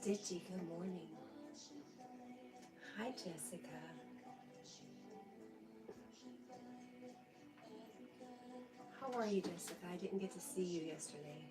Stitchy, good morning. Hi, Jessica. How are you, Jessica? I didn't get to see you yesterday.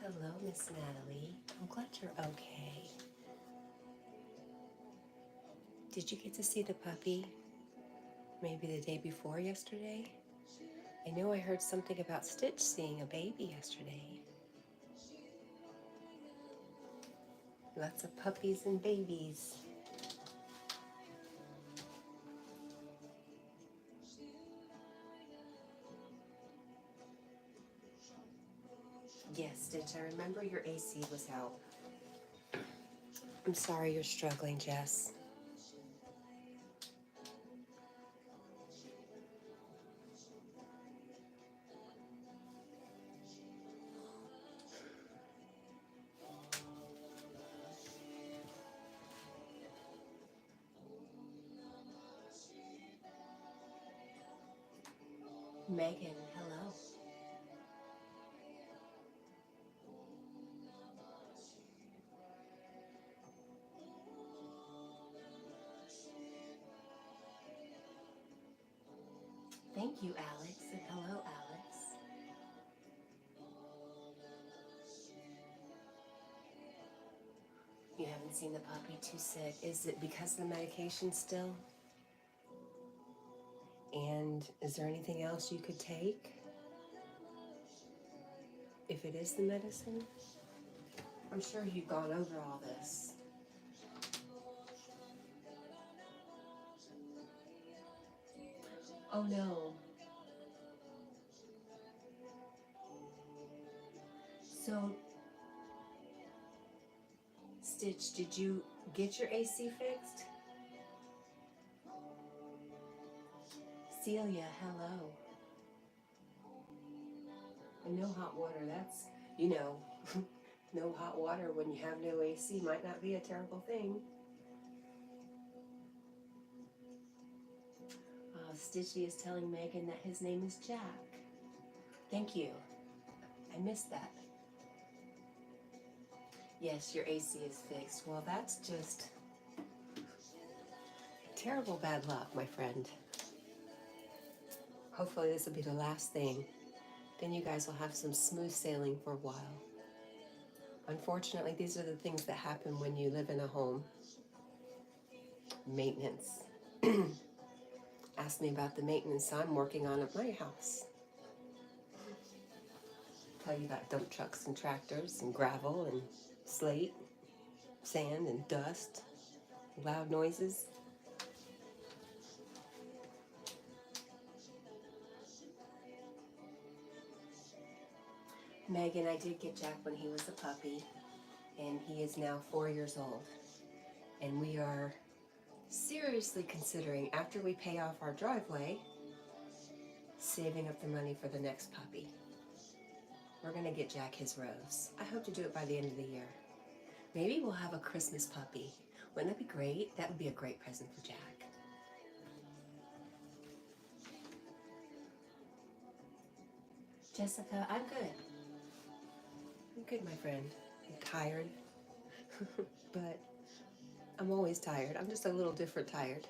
Hello, Miss Natalie. I'm glad you're okay. Did you get to see the puppy? Maybe the day before yesterday? I know I heard something about Stitch seeing a baby yesterday. Lots of puppies and babies. Yes, Stitch, I remember your AC was out. I'm sorry you're struggling, Jess. Megan, hello. Thank you, Alex, and hello, Alex. You haven't seen the puppy, too sick. Is it because of the medication still? And is there anything else you could take? If it is the medicine? I'm sure you've gone over all this. Oh no. So, Stitch, did you get your AC fixed? Celia, hello. And no hot water, that's, you know, no hot water when you have no AC might not be a terrible thing. Stitchy is telling Megan that his name is Jack. Thank you. I missed that. Yes, your AC is fixed. Well, that's just terrible bad luck, my friend. Hopefully this will be the last thing. Then you guys will have some smooth sailing for a while. Unfortunately, these are the things that happen when you live in a home. Maintenance. Ask me about the maintenance I'm working on at my house. Tell you about dump trucks and tractors and gravel and slate, sand and dust, loud noises. Megan, I did get Jack when he was a puppy, and he is now 4 years old. And we are seriously considering, after we pay off our driveway, saving up the money for the next puppy. We're gonna get Jack his rose. I hope to do it by the end of the year. Maybe we'll have a Christmas puppy. Wouldn't that be great? That would be a great present for Jack. Jessica, I'm good. I'm good, my friend. I'm tired, but I'm always tired. I'm just a little different tired.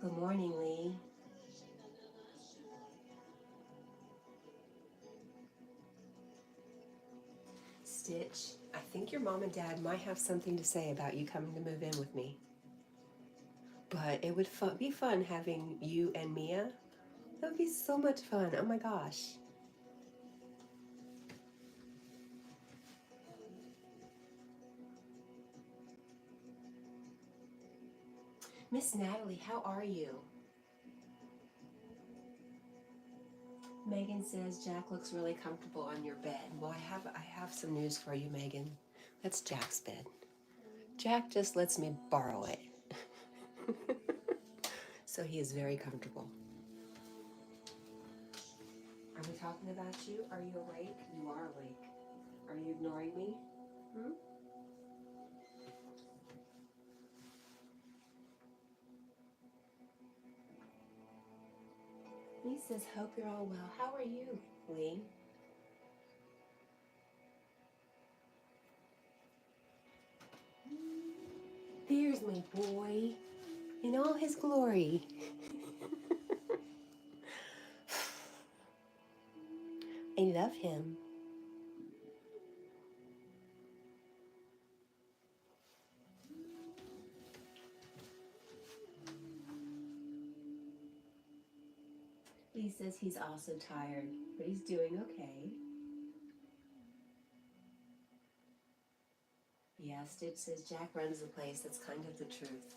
Good morning, Lee. Stitch, I think your mom and dad might have something to say about you coming to move in with me. But it would be fun having you and Mia. That would be so much fun. Oh my gosh. Miss Natalie, how are you? Megan says Jack looks really comfortable on your bed. Well, I have some news for you, Megan. That's Jack's bed. Jack just lets me borrow it. So he is very comfortable. Are we talking about you? Are you awake? You are awake. Are you ignoring me? Hmm? Lee says, hope you're all well. How are you, Lee? There's my boy in all his glory. I love him. Lee says he's also tired, but he's doing okay. Yeah, Stitch says Jack runs the place. That's kind of the truth.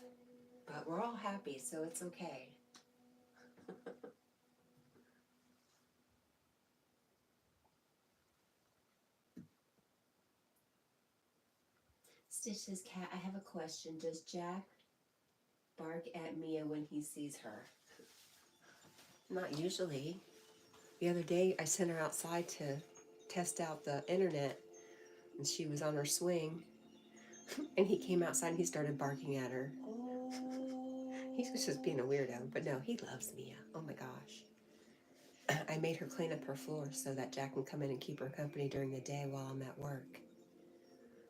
But we're all happy, so it's okay. Stitch says, Cat, I have a question. Does Jack bark at Mia when he sees her? Not usually. The other day, I sent her outside to test out the internet, and she was on her swing, and he came outside and he started barking at her. He was just being a weirdo, but no, he loves Mia. Oh my gosh. I made her clean up her floor so that Jack can come in and keep her company during the day while I'm at work.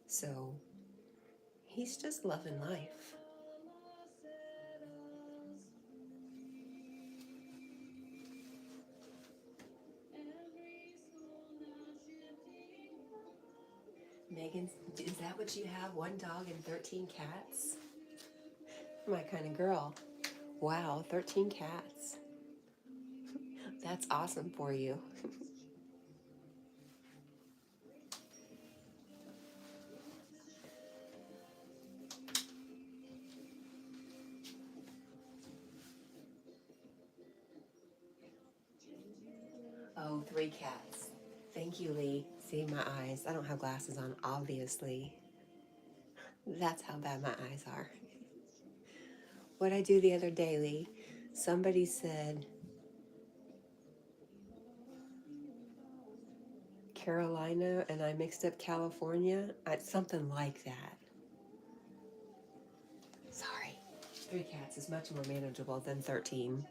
So he's just loving life. Megan, is that what you have? 1 dog and 13 cats? My kind of girl. Wow, 13 cats. That's awesome for you. Oh, 3 cats. Thank you, Lee. See my eyes. I don't have glasses on, obviously. That's how bad my eyes are. What I do the other day, Lee, somebody said Carolina and I mixed up California. Something like that. Sorry. 3 cats is much more manageable than 13.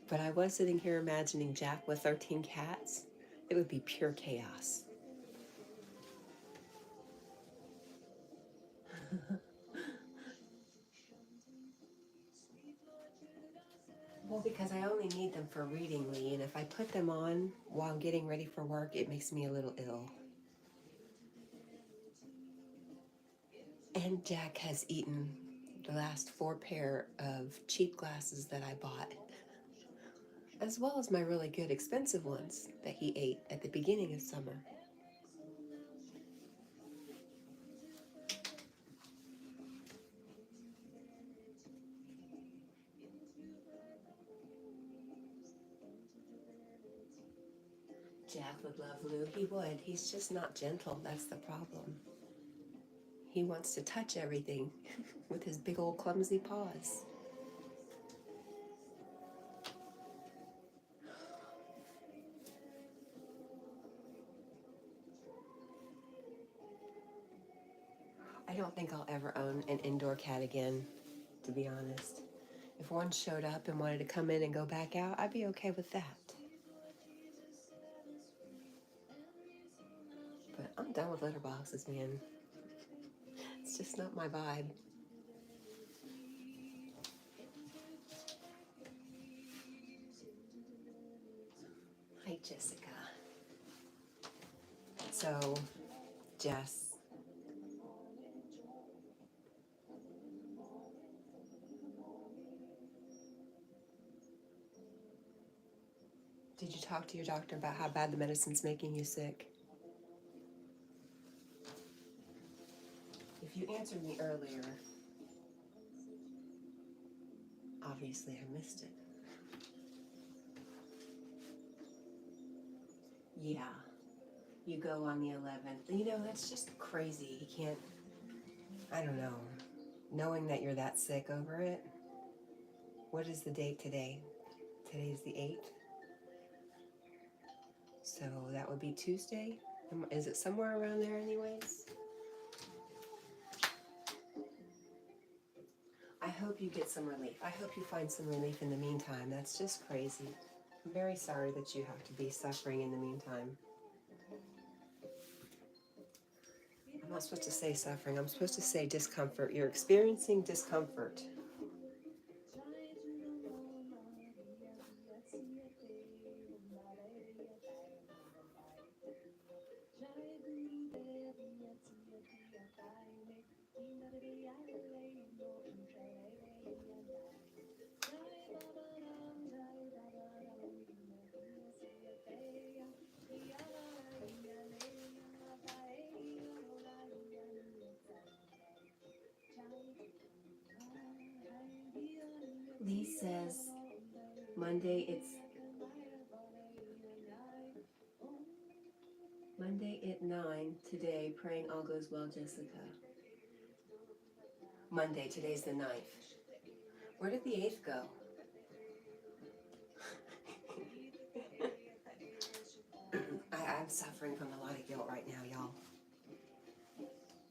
But I was sitting here imagining Jack with 13 cats. It would be pure chaos. Well, because I only need them for reading, Lee, and if I put them on while getting ready for work, it makes me a little ill. And Jack has eaten the last 4 pair of cheap glasses that I bought, as well as my really good expensive ones that he ate at the beginning of summer. Jack would love Lou. He would. He's just not gentle. That's the problem. He wants to touch everything with his big old clumsy paws. I don't think I'll ever own an indoor cat again, to be honest. If one showed up and wanted to come in and go back out, I'd be okay with that. But I'm done with litter boxes, man. It's just not my vibe. Hi, Jessica. So, Jess. Did you talk to your doctor about how bad the medicine's making you sick? If you answered me earlier, obviously I missed it. Yeah, you go on the 11th. You know, that's just crazy. He can't, I don't know, knowing that you're that sick over it. What is the date today? Today's the 8th. So that would be Tuesday. Is it somewhere around there anyways? I hope you get some relief. I hope you find some relief in the meantime. That's just crazy. I'm very sorry that you have to be suffering in the meantime. I'm not supposed to say suffering. I'm supposed to say discomfort. You're experiencing discomfort. Lee says Monday at 9 today, praying all goes well, Jessica. Monday, today's the 9th. Where did the 8th go? I'm suffering from a lot of guilt right now, y'all.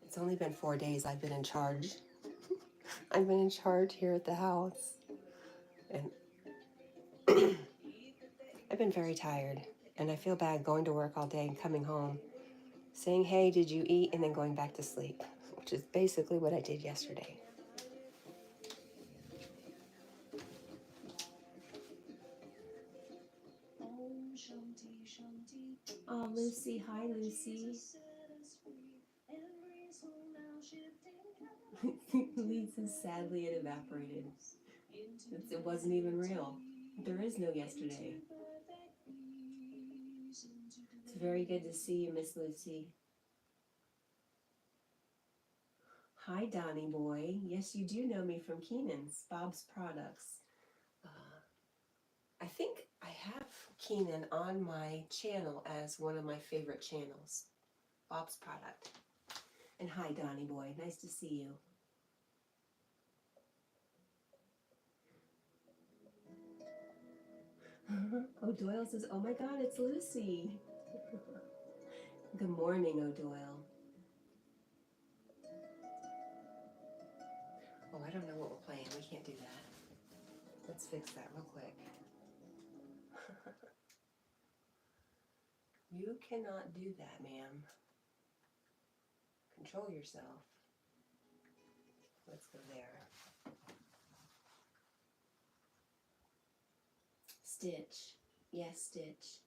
It's only been 4 days I've been in charge. I've been in charge here at the house. And I've been very tired. And I feel bad going to work all day and coming home, saying, hey, did you eat? And then going back to sleep, which is basically what I did yesterday. Oh, Lucy. Hi, Lucy. Lisa, sadly, it evaporated. It wasn't even real. There is no yesterday. It's very good to see you, Miss Lucy. Hi, Donnie boy. Yes, you do know me from Keenan's, Bob's Products. I think I have Keenan on my channel as one of my favorite channels, Bob's Product. And hi, Donnie boy. Nice to see you. O'Doyle says, oh my God, it's Lucy. Good morning, O'Doyle. Oh, I don't know what we're playing. We can't do that. Let's fix that real quick. You cannot do that, ma'am. Control yourself. Let's go there. Stitch. Yes, Stitch.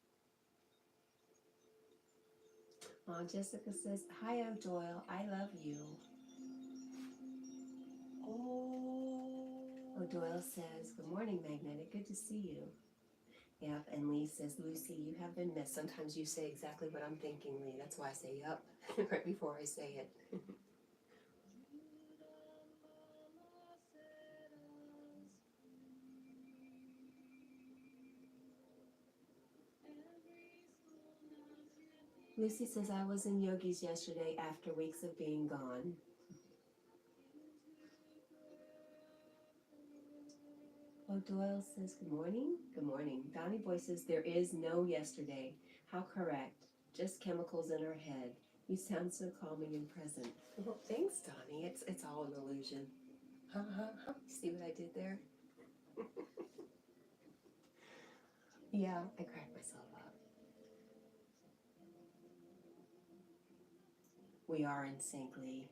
Jessica says, hi, O'Doyle. I love you. Oh. O'Doyle says, good morning, Magnetic. Good to see you. Yep, and Lee says, Lucy, you have been missed. Sometimes you say exactly what I'm thinking, Lee. That's why I say yep right before I say it. Lucy says, I was in Yogi's yesterday after weeks of being gone. O'Doyle says, good morning. Good morning. Donnie Boy says, there is no yesterday. How correct. Just chemicals in our head. You sound so calming and present. Well, thanks, Donnie. It's all an illusion. See what I did there? Yeah, I cracked myself up. We are in sync, Lee.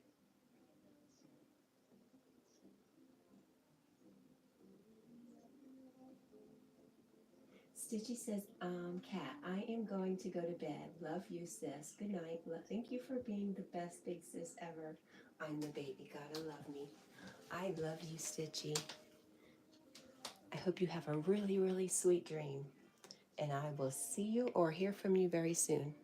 Stitchy says, Kat, I am going to go to bed. Love you, sis. Good night. Thank you for being the best big sis ever. I'm the baby. Gotta love me. I love you, Stitchy. I hope you have a really, really sweet dream. And I will see you or hear from you very soon.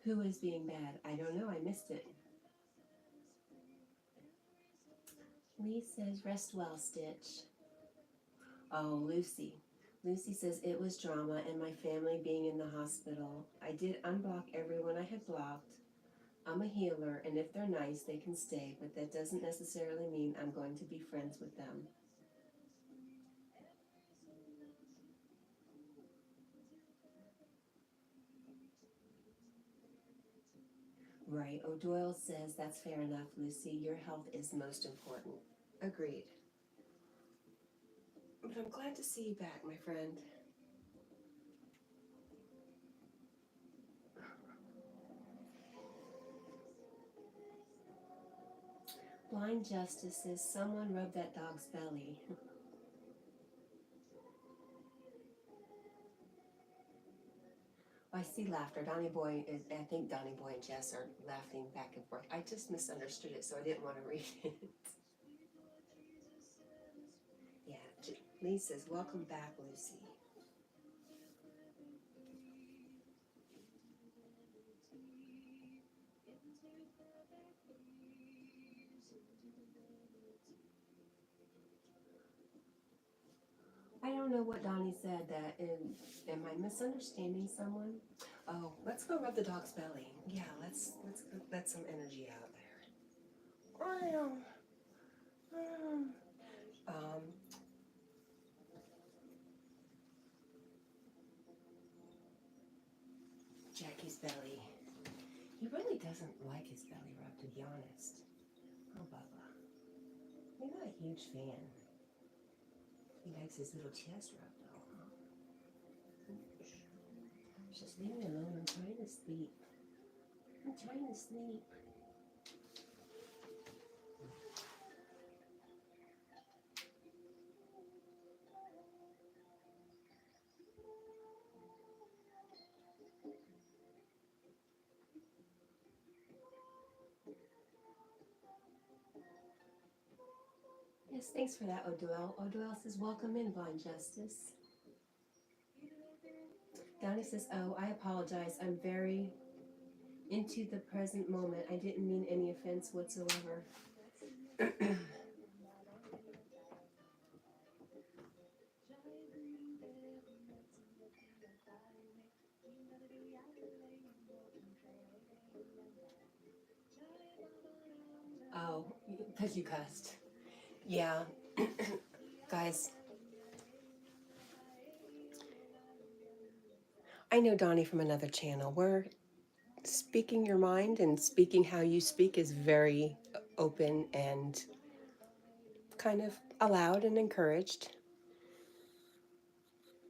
Who is being bad? I don't know. I missed it. Lee says, rest well, Stitch. Oh, Lucy. Lucy says it was drama and my family being in the hospital. I did unblock everyone I had blocked. I'm a healer, and if they're nice, they can stay, but that doesn't necessarily mean I'm going to be friends with them. Right. O'Doyle says that's fair enough, Lucy. Your health is most important. Agreed. But I'm glad to see you back, my friend. Blind Justice says someone rubbed that dog's belly. I see laughter. I think Donnie Boy and Jess are laughing back and forth. I just misunderstood it, so I didn't want to read it. Yeah, Lee says, welcome back, Lucy. I don't know what Donnie said. Am I misunderstanding someone? Oh, let's go rub the dog's belly. Yeah, let's go let some energy out there. Um, Jackie's belly. He really doesn't like his belly rub, to be honest. Oh, Bubba. You're not a huge fan. He likes his little chest rub, though. Just leave me alone. I'm trying to sleep. I'm trying to sleep. Yes, thanks for that, O'Doyle. O'Doyle says, welcome in, Blind Justice. Donnie says, oh, I apologize. I'm very into the present moment. I didn't mean any offense whatsoever. Oh, because you cussed. Yeah. Guys, I know Donnie from another channel where speaking your mind and speaking how you speak is very open and kind of allowed and encouraged.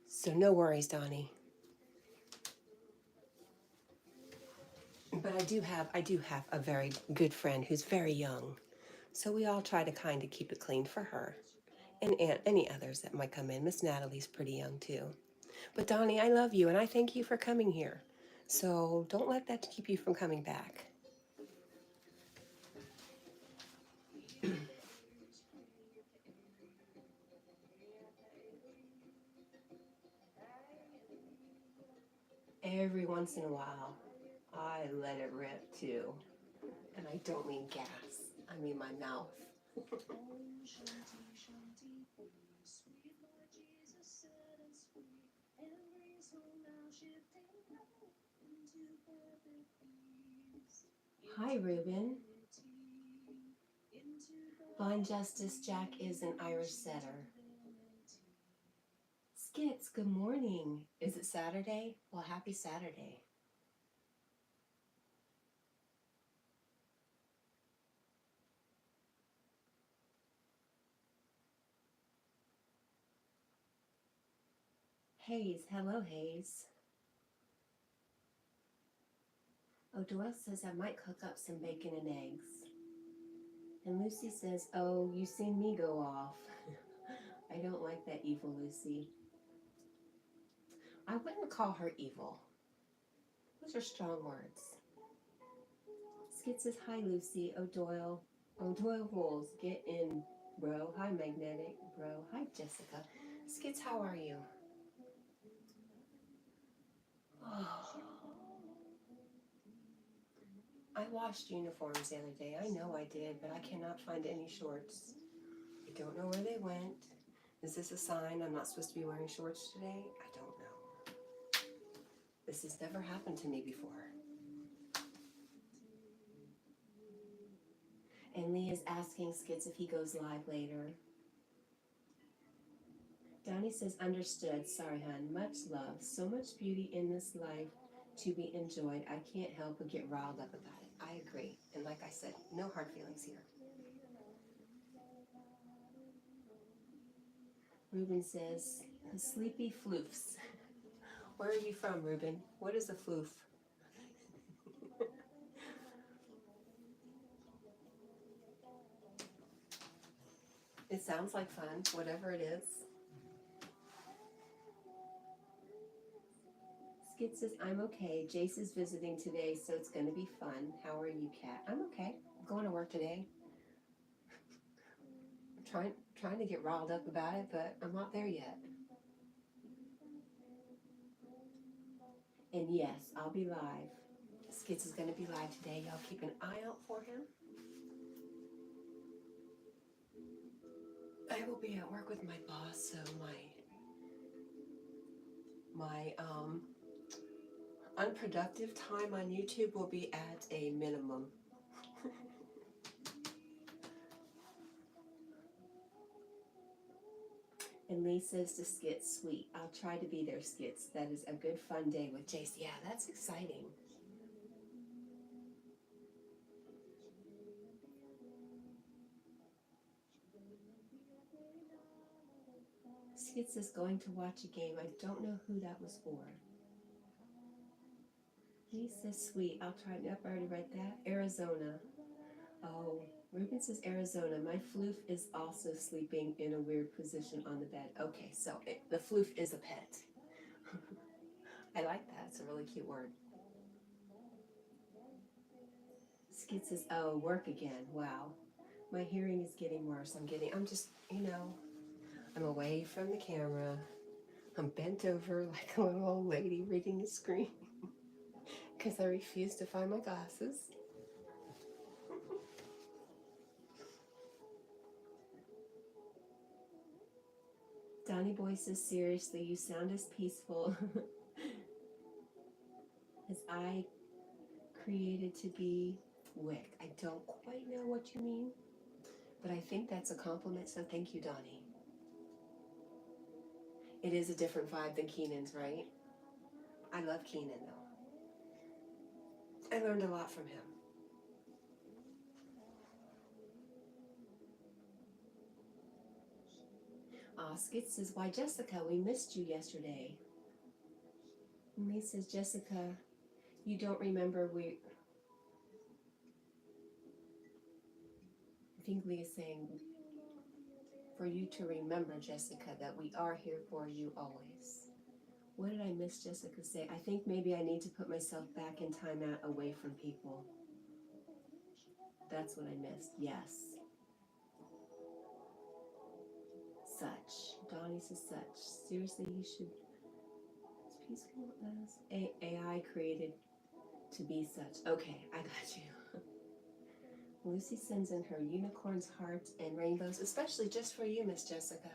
So no worries, Donnie. But I do have a very good friend who's very young. So we all try to kind of keep it clean for her and any others that might come in. Miss Natalie's pretty young too. But Donnie, I love you and I thank you for coming here. So don't let that keep you from coming back. Every once in a while, I let it rip too. And I don't mean gas, I mean my mouth. Hi, Ruben. Blind Justice Jack is an Irish setter. Skits, good morning. Is it Saturday? Well, happy Saturday. Hayes, hello, Hayes. Oh, Doyle says I might cook up some bacon and eggs. And Lucy says, oh, you seen me go off. I don't like that evil Lucy. I wouldn't call her evil. Those are strong words. Skit says, hi, Lucy. O'Doyle. O'Doyle rules. Get in, bro. Hi, Magnetic, bro. Hi, Jessica. Skits, how are you? Oh. I washed uniforms the other day. I know I did, but I cannot find any shorts. I don't know where they went. Is this a sign I'm not supposed to be wearing shorts today? I don't know. This has never happened to me before. And Lee is asking Skits if he goes live later. Donnie says, understood. Sorry, hon. Much love. So much beauty in this life to be enjoyed. I can't help but get riled up about it. I agree. And like I said, no hard feelings here. Ruben says, sleepy floofs. Where are you from, Ruben? What is a floof? It sounds like fun, whatever it is. Skid says, I'm okay. Jace is visiting today, so it's going to be fun. How are you, Kat? I'm okay. I'm going to work today. I'm trying to get riled up about it, but I'm not there yet. And yes, I'll be live. Skids is going to be live today. Y'all keep an eye out for him. I will be at work with my boss, so my unproductive time on YouTube will be at a minimum. And Lee says to Skits, sweet, I'll try to be there, Skits. That is a good fun day with Jace. Yeah, that's exciting. Skits is going to watch a game. I don't know who that was for. He says, sweet, I'll try. Yep, I already read that. Arizona. Oh, Ruben says Arizona. My floof is also sleeping in a weird position on the bed. Okay, so the floof is a pet. I like that. It's a really cute word. Skid says, oh, work again. Wow. My hearing is getting worse. I'm just, I'm away from the camera. I'm bent over like a little old lady reading a screen because I refuse to find my glasses. Donnie Boy says, seriously, you sound as peaceful as I created to be Wick. I don't quite know what you mean, but I think that's a compliment, so thank you, Donnie. It is a different vibe than Keenan's, right? I love Keenan, though. I learned a lot from him. Skit says, why, Jessica, we missed you yesterday. And Lee says, Jessica, you don't remember I think Lee is saying, for you to remember, Jessica, that we are here for you always. What did I miss Jessica say? I think maybe I need to put myself back in timeout away from people. That's what I missed, yes. Such. Donnie says such. Seriously, you should. As peaceful as AI created to be such. Okay, I got you. Lucy sends in her unicorns, hearts, and rainbows, especially just for you, Miss Jessica.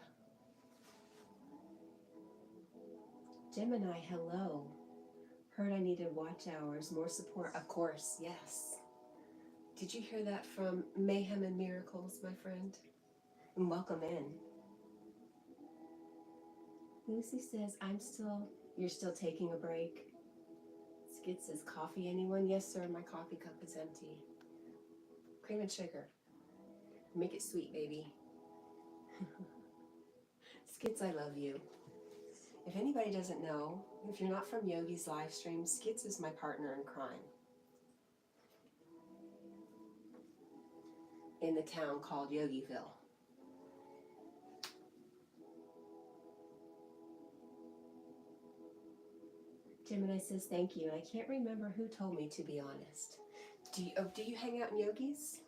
Gemini, hello. Heard I needed watch hours, more support. Of course, yes. Did you hear that from Mayhem and Miracles, my friend? And welcome in. Lucy says, you're still taking a break. Skid says, coffee, anyone? Yes, sir, my coffee cup is empty. Cream and sugar. Make it sweet, baby. Skids, I love you. If anybody doesn't know, if you're not from Yogi's live stream, Skids is my partner in crime. In the town called Yogiville. Gemini says, thank you. And I can't remember who told me, to be honest. Do you hang out in Yogi's?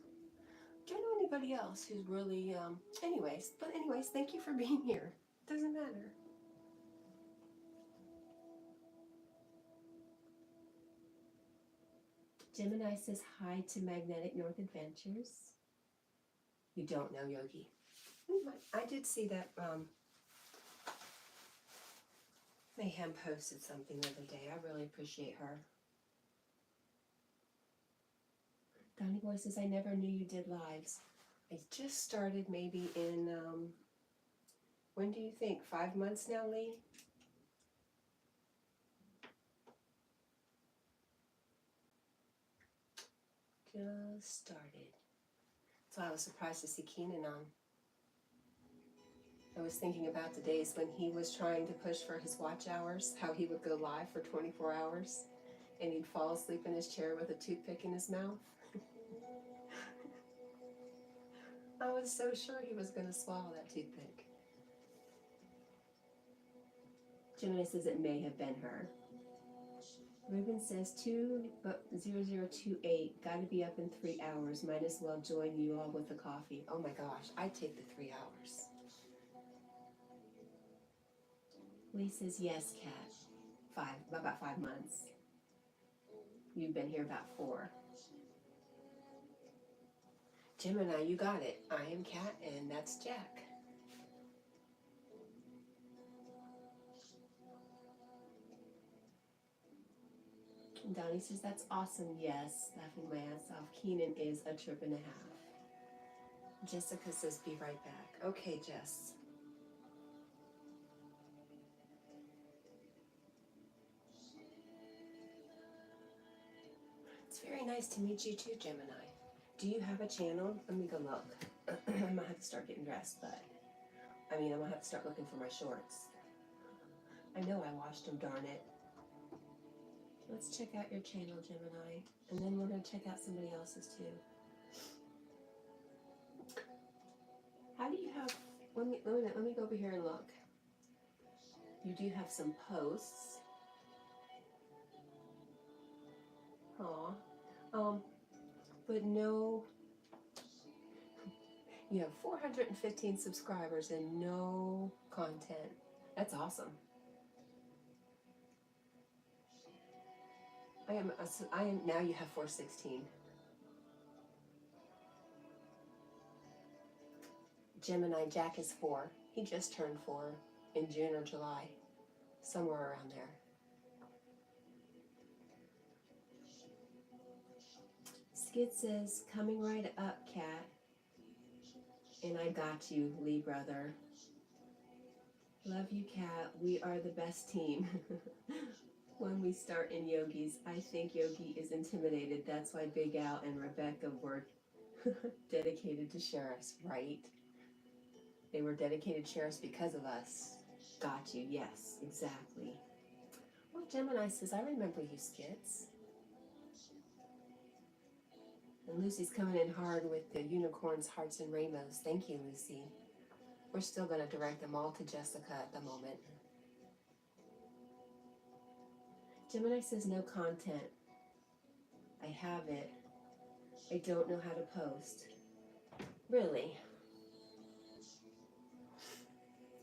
Don't know anybody else who's really, anyways, thank you for being here. Doesn't matter. Gemini says hi to Magnetic North Adventures. You don't know Yogi. I did see that Mayhem posted something the other day. I really appreciate her. Donnie Boy says, I never knew you did lives. I just started maybe in, when do you think? 5 months now, Lee? Just started. So I was surprised to see Keenan on. I was thinking about the days when he was trying to push for his watch hours, how he would go live for 24 hours, and he'd fall asleep in his chair with a toothpick in his mouth. I was so sure he was going to swallow that toothpick. Gemini says it may have been her. Ruben says 20028, gotta be up in 3 hours. Might as well join you all with the coffee. Oh my gosh, I'd take the 3 hours. Lee says yes, Cat. About 5 months. You've been here about 4. Gemini, you got it. I am Cat and that's Jack. And Donnie says that's awesome. Yes, laughing my ass off. Keenan is a trip and a half. Jessica says be right back. Okay, Jess. It's very nice to meet you too, Gemini. Do you have a channel? Let me go look. I might have to start getting dressed, but I mean, I'm gonna have to start looking for my shorts. I know I washed them, darn it. Let's check out your channel, Gemini, and then we're gonna check out somebody else's too. How do you have? Let me go over here and look. You do have some posts. Aw. But no. You have 415 subscribers and no content. That's awesome. I am now you have 416. Gemini, Jack is 4. He just turned 4 in June or July, somewhere around there. Skid says, coming right up, Cat. And I got you, Lee brother. Love you, Cat. We are the best team. When we start in Yogis, I think Yogi is intimidated. That's why Big Al and Rebecca were dedicated to sheriffs, right? They were dedicated sheriffs because of us. Got you. Yes, exactly. Well, Gemini says, I remember you, Skits. And Lucy's coming in hard with the unicorns, hearts, and rainbows. Thank you, Lucy. We're still going to direct them all to Jessica at the moment. Gemini says no content. I have it. I don't know how to post. Really?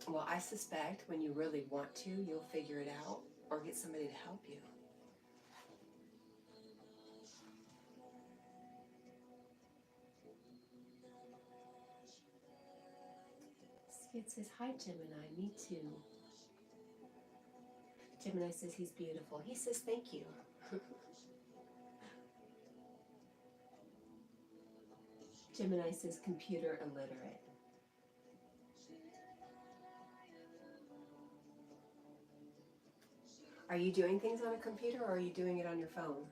Well, I suspect when you really want to, you'll figure it out or get somebody to help you. Skid says, hi, Gemini. Me too. Gemini says he's beautiful. He says thank you. Gemini says computer illiterate. Are you doing things on a computer or are you doing it on your phone?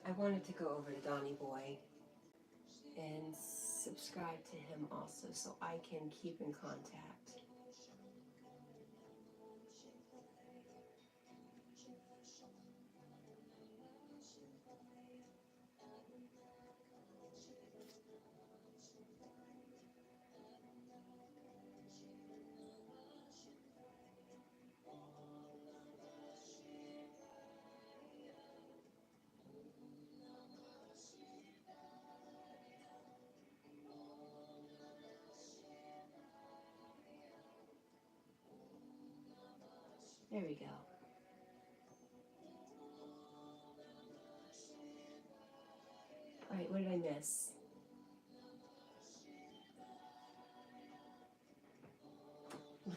I wanted to go over to Donnie Boy and subscribe to him also so I can keep in contact. There we go. All right, what did I miss?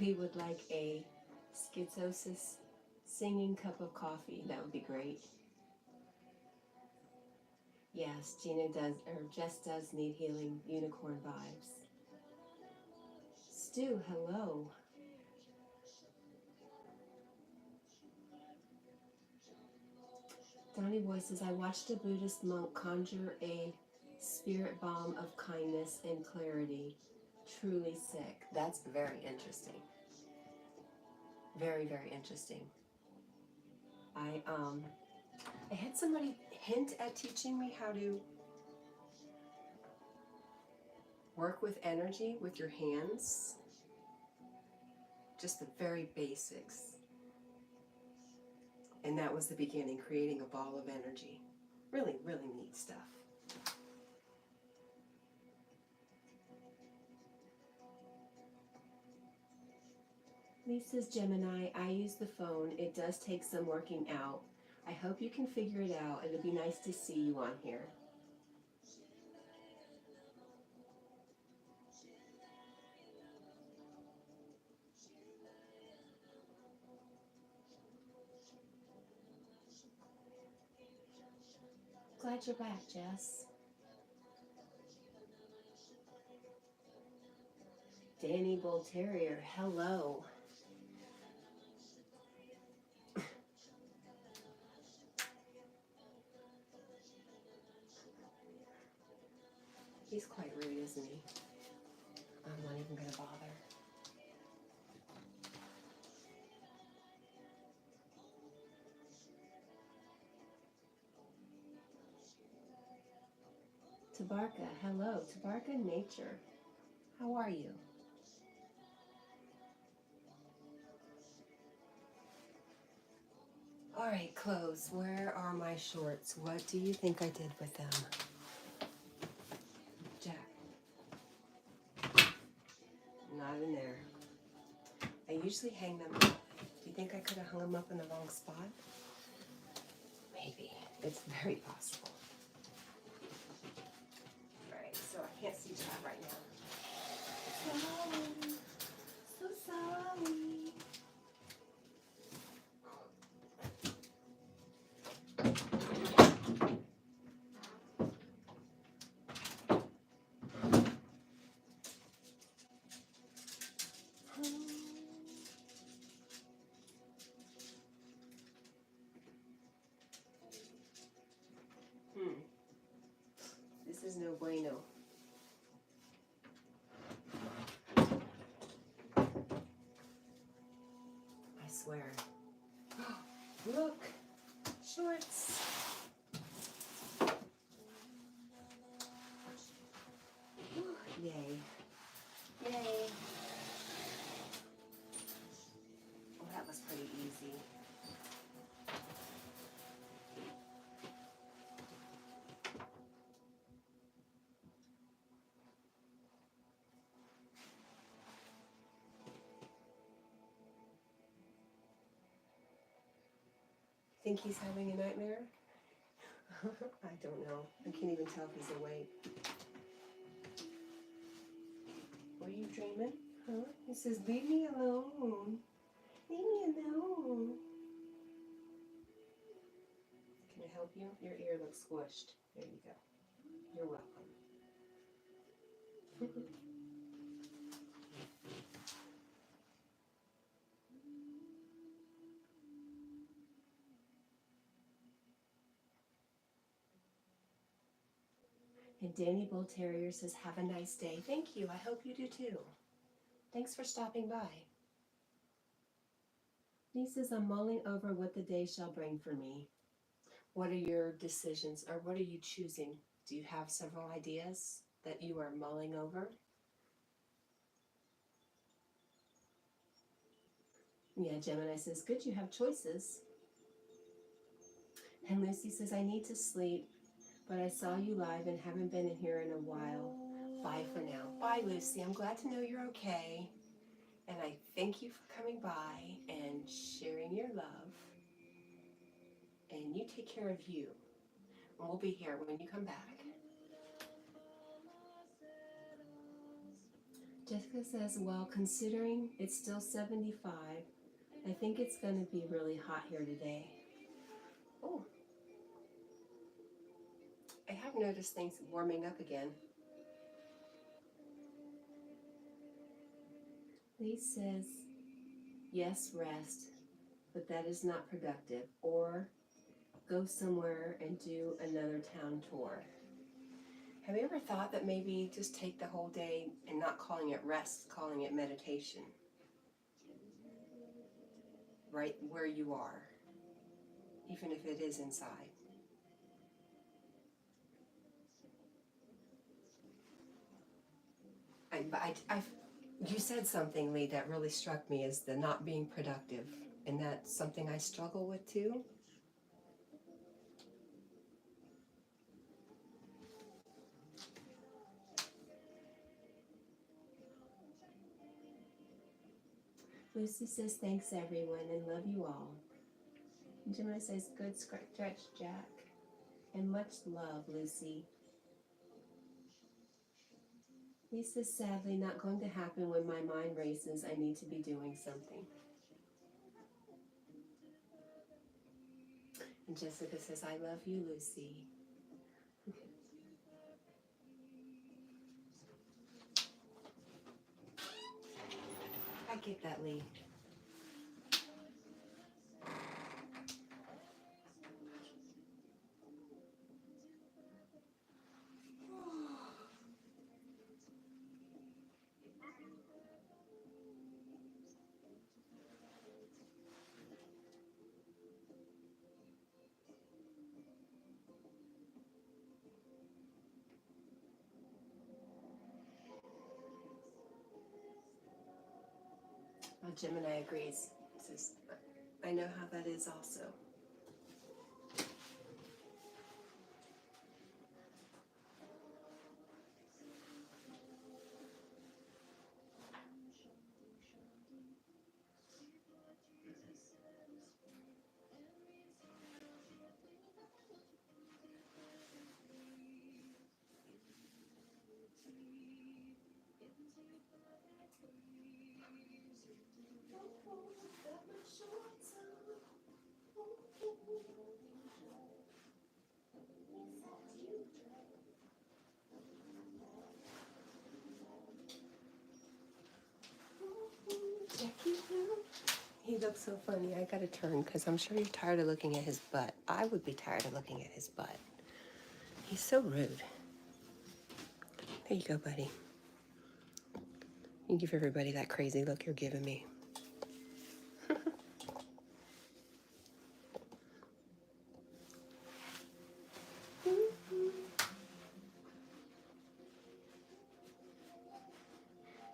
we would like a schizosis singing cup of coffee. That would be great. Yes, Gina does, or Jess does need healing unicorn vibes. Stu, hello. Donnie Boy says, I watched a Buddhist monk conjure a spirit bomb of kindness and clarity. Truly sick. That's very interesting. Very, very interesting. I had somebody hint at teaching me how to work with energy with your hands. Just the very basics. And that was the beginning, creating a ball of energy. Really, really neat stuff. Lisa's Gemini, I use the phone. It does take some working out. I hope you can figure it out. It'll be nice to see you on here. Glad you're back, Jess. Danny Bull Terrier, hello. He's quite rude, isn't he? I'm not even going to bother. Tabarka, hello. Tabarka Nature, how are you? All right, clothes. Where are my shorts? What do you think I did with them? Jack. Not in there. I usually hang them up. Do you think I could have hung them up in the wrong spot? Maybe. It's very possible. All right, so I can't see Jack right now. Sorry. So sorry. This is no bueno. I swear. Look! Shorts! Whew, yay. Yay. Well, that was pretty easy. Think he's having a nightmare? I don't know. I can't even tell if he's awake. Were you dreaming? Huh? He says, leave me alone. Leave me alone. Can I help you? Your ear looks squished. There you go. You're welcome. And Danny Bull Terrier says, have a nice day. Thank you. I hope you do too. Thanks for stopping by. He says, I'm mulling over what the day shall bring for me. What are your decisions, or what are you choosing? Do you have several ideas that you are mulling over? Yeah, Gemini says, good, you have choices. And Lucy says, I need to sleep, but I saw you live and haven't been in here in a while. Bye for now. Bye, Lucy. I'm glad to know you're okay. And I thank you for coming by and sharing your love. And you take care of you. And we'll be here when you come back. Jessica says, well, considering it's still 75, I think it's going to be really hot here today. Oh, I have noticed things warming up again. Lee says, yes, rest, but that is not productive. Or go somewhere and do another town tour. Have you ever thought that maybe just take the whole day and not calling it rest, calling it meditation? Right where you are, even if it is inside. You said something, Lee, that really struck me as the not being productive. And that's something I struggle with too. Lucy says, thanks everyone and love you all. And Gemini says, good stretch, Jack. And much love, Lucy. Lisa's sadly not going to happen when my mind races. I need to be doing something. And Jessica says, I love you, Lucy. I get that, Lee. Gemini agrees. Says, I know how that is also. He looks so funny. I gotta turn because I'm sure you're tired of looking at his butt. I would be tired of looking at his butt. He's so rude. There you go, buddy. You give everybody that crazy look you're giving me.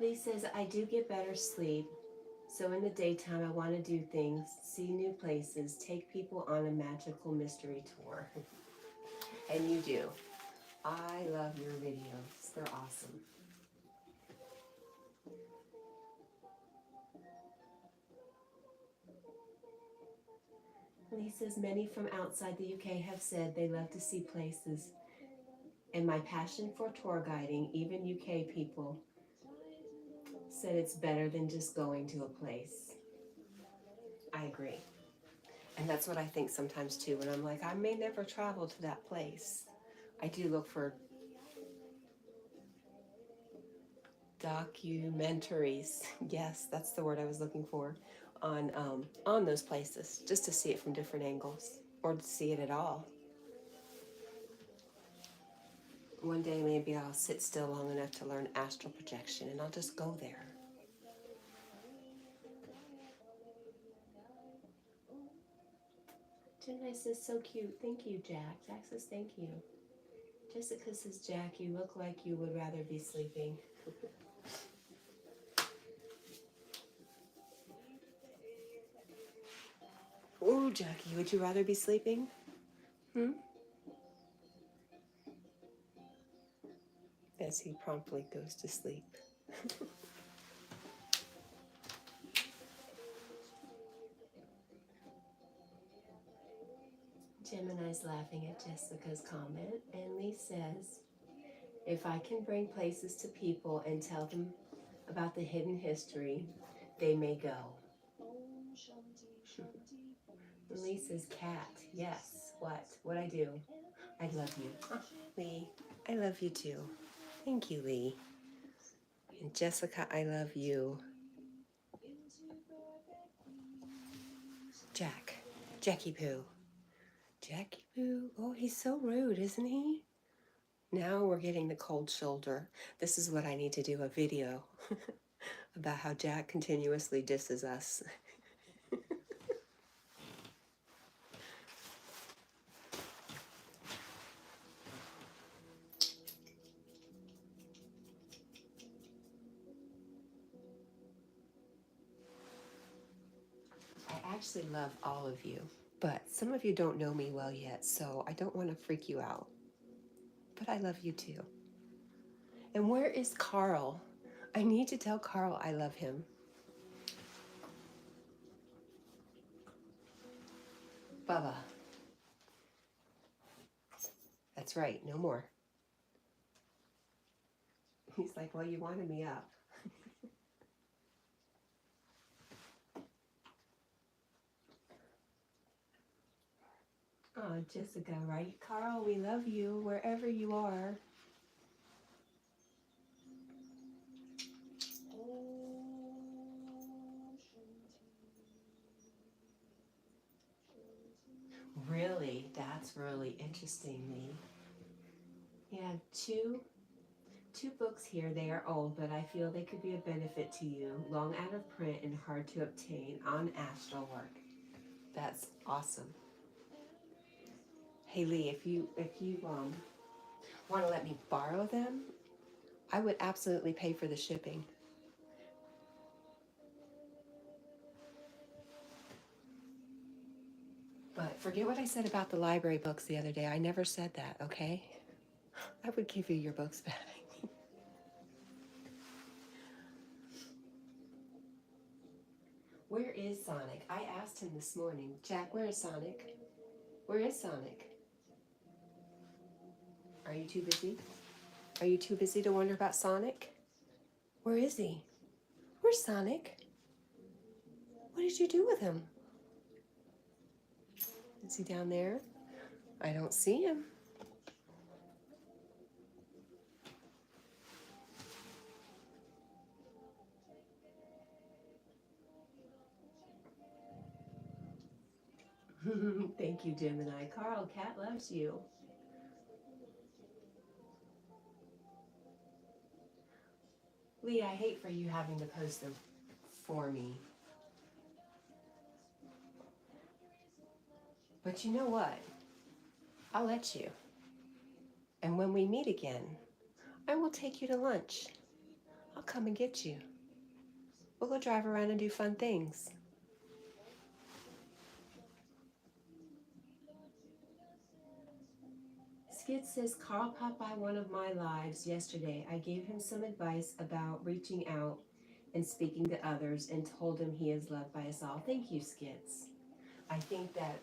Lee says, I do get better sleep. So in the daytime, I want to do things, see new places, take people on a magical mystery tour. And you do. I love your videos. They're awesome. Lee says, many from outside the UK have said they love to see places. And my passion for tour guiding, even UK people, said it's better than just going to a place. I agree. And that's what I think sometimes too, when I'm like, I may never travel to that place. I do look for documentaries. Yes, that's the word I was looking for, on those places, just to see it from different angles, or to see it at all. One day maybe I'll sit still long enough to learn astral projection, and I'll just go there. Gemini says, so cute. Thank you, Jack. Jack says, thank you. Jessica says, Jack, you look like you would rather be sleeping. Ooh, Jackie, would you rather be sleeping? As he promptly goes to sleep. Gemini's laughing at Jessica's comment, and Lee says, if I can bring places to people and tell them about the hidden history, they may go. Lee says, Cat, yes. What? What I do? I love you. Oh, Lee, I love you too. Thank you, Lee. And Jessica, I love you. Jack. Jackie Poo. Jackie Poo. Oh, he's so rude, isn't he? Now we're getting the cold shoulder. This is what I need to do, a video about how Jack continuously disses us. I actually love all of you, but some of you don't know me well yet, so I don't want to freak you out. But I love you too. And where is Carl? I need to tell Carl I love him. Bubba. That's right, no more. He's like, well, you wanted me up. Oh, Jessica, right? Carl, we love you wherever you are. Really? That's really interesting, Lee. Yeah, two books here. They are old, but I feel they could be a benefit to you. Long out of print and hard to obtain on astral work. That's awesome. Hey Lee, if you want to let me borrow them, I would absolutely pay for the shipping. But forget what I said about the library books the other day. I never said that, okay? I would give you your books back. Where is Sonic? I asked him this morning. Jack, where is Sonic? Where is Sonic? Are you too busy? Are you too busy to wonder about Sonic? Where is he? Where's Sonic? What did you do with him? Is he down there? I don't see him. Thank you, Gemini. Carl, Cat loves you. Lee, I hate for you having to post them for me. But you know what? I'll let you. And when we meet again, I will take you to lunch. I'll come and get you. We'll go drive around and do fun things. Skid says, Carl popped by one of my lives yesterday. I gave him some advice about reaching out and speaking to others and told him he is loved by us all. Thank you, Skids. I think that,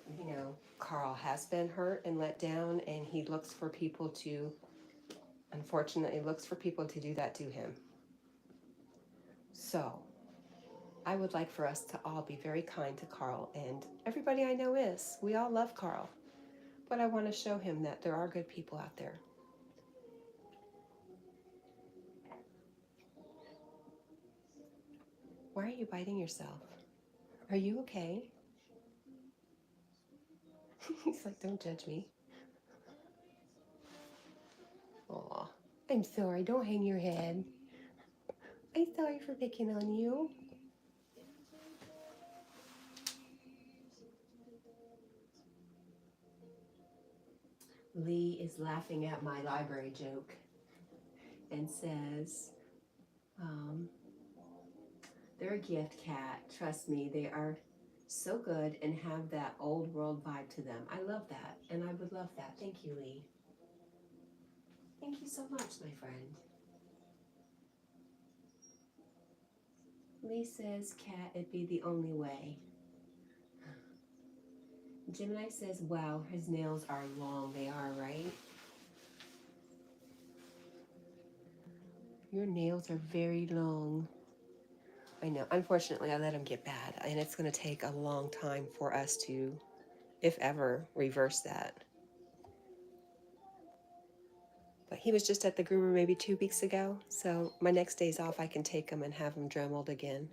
Carl has been hurt and let down, and he looks for people to, unfortunately, looks for people to do that to him. So, I would like for us to all be very kind to Carl, and everybody I know is. We all love Carl. But I want to show him that there are good people out there. Why are you biting yourself? Are you okay? He's like, don't judge me. Aw, I'm sorry. Don't hang your head. I'm sorry for picking on you. Lee is laughing at my library joke and says, they're a gift, Cat. Trust me, they are so good and have that old world vibe to them. I love that, and I would love that. Thank you, Lee. Thank you so much, my friend. Lee says, Cat, it'd be the only way. Gemini says, wow, his nails are long. They are, right? Your nails are very long. I know. Unfortunately, I let him get bad, and it's going to take a long time for us to, if ever, reverse that. But he was just at the groomer maybe 2 weeks ago, so my next days off I can take him and have him dremeled again.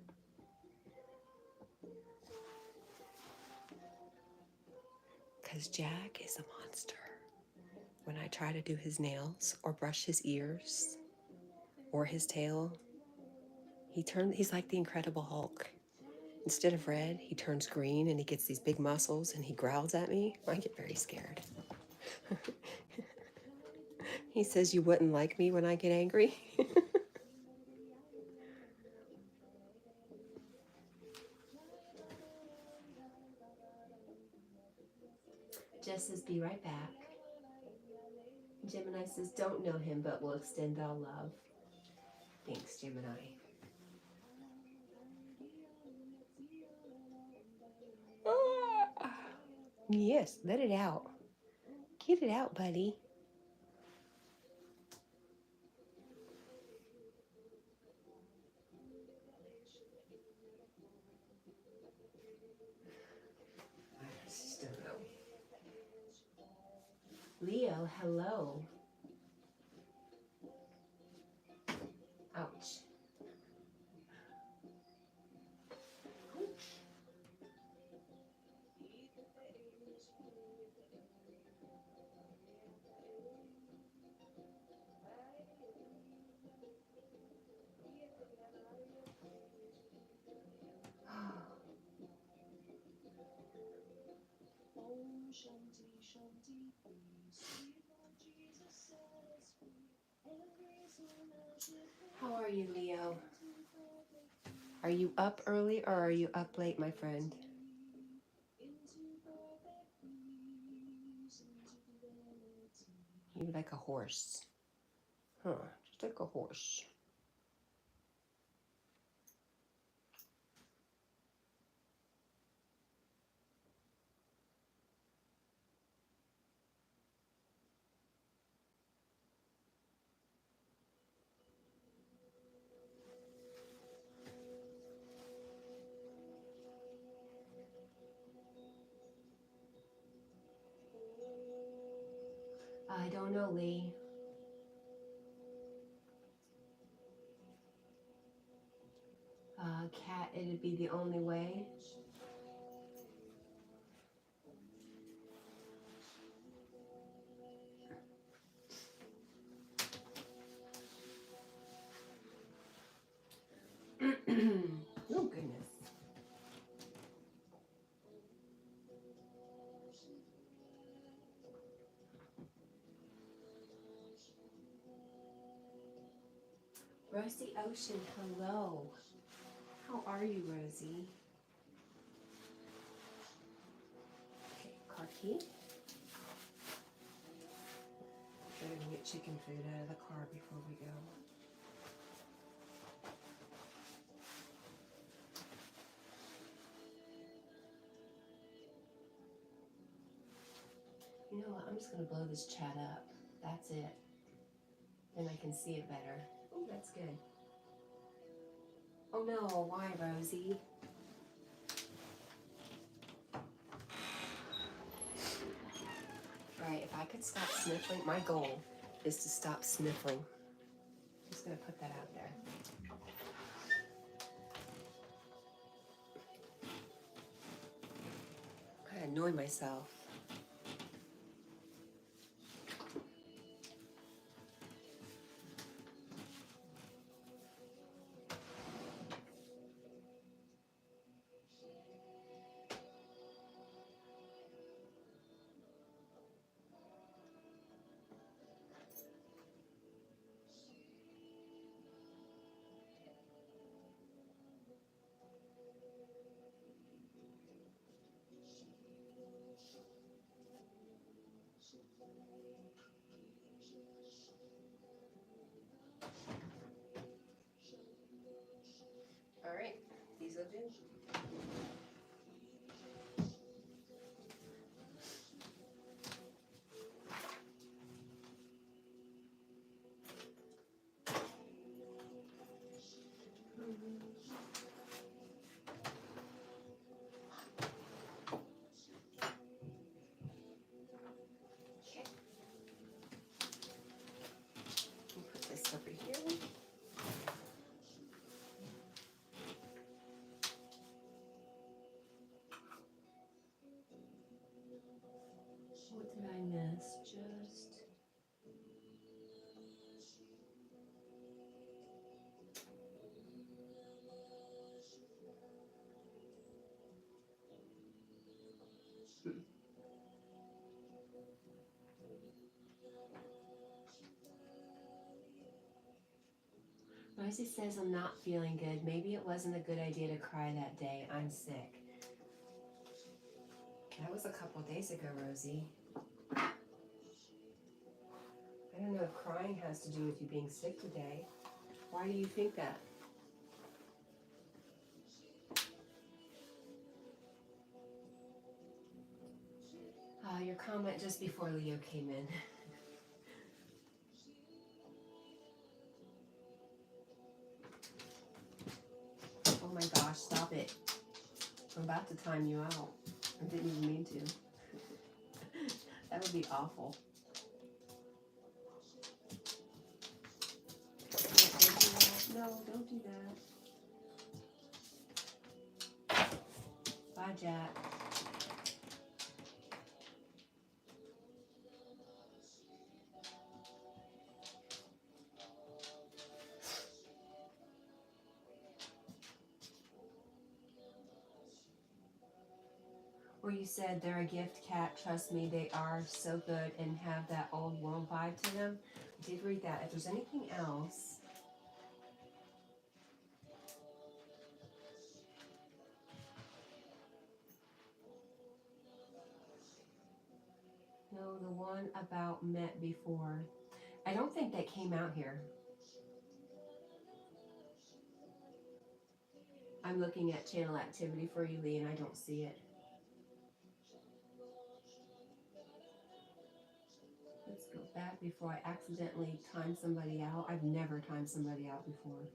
Because Jack is a monster. When I try to do his nails or brush his ears or his tail, he's like the Incredible Hulk. Instead of red, he turns green and he gets these big muscles and he growls at me. I get very scared. He says, "You wouldn't like me when I get angry." Jess says, "Be right back." Gemini says, "Don't know him, but will extend all love." Thanks, Gemini. Yes, let it out. Get it out, buddy. I just don't know. Leo, hello. Ouch. How are you, Leo? Are you up early or are you up late, my friend? You're like a horse. Huh, just like a horse. I don't know, Lee. Cat, it'd be the only way. Oh, goodness. Rosie Ocean, hello. How are you, Rosie? Okay, car key. Better to get chicken food out of the car before we go. You know what? I'm just going to blow this chat up. That's it. Then I can see it better. Oh, that's good. Oh no, why, Rosie? Alright, if I could stop sniffling, my goal is to stop sniffling. I'm just going to put that out there. I annoy myself. Alright, these will do. Rosie says, I'm not feeling good. Maybe it wasn't a good idea to cry that day. I'm sick. That was a couple days ago, Rosie. I don't know if crying has to do with you being sick today. Why do you think that? Your comment just before Leo came in. Oh my gosh, stop it. I'm about to time you out. I didn't even mean to. That would be awful. No, don't do that. Bye, Jack. Or you said they're a gift, Cat. Trust me, they are so good and have that old world vibe to them. I did read that. If there's anything else. No, the one about met before. I don't think that came out here. I'm looking at channel activity for you, Lee, and I don't see it. Let's go back before I accidentally time somebody out. I've never timed somebody out before.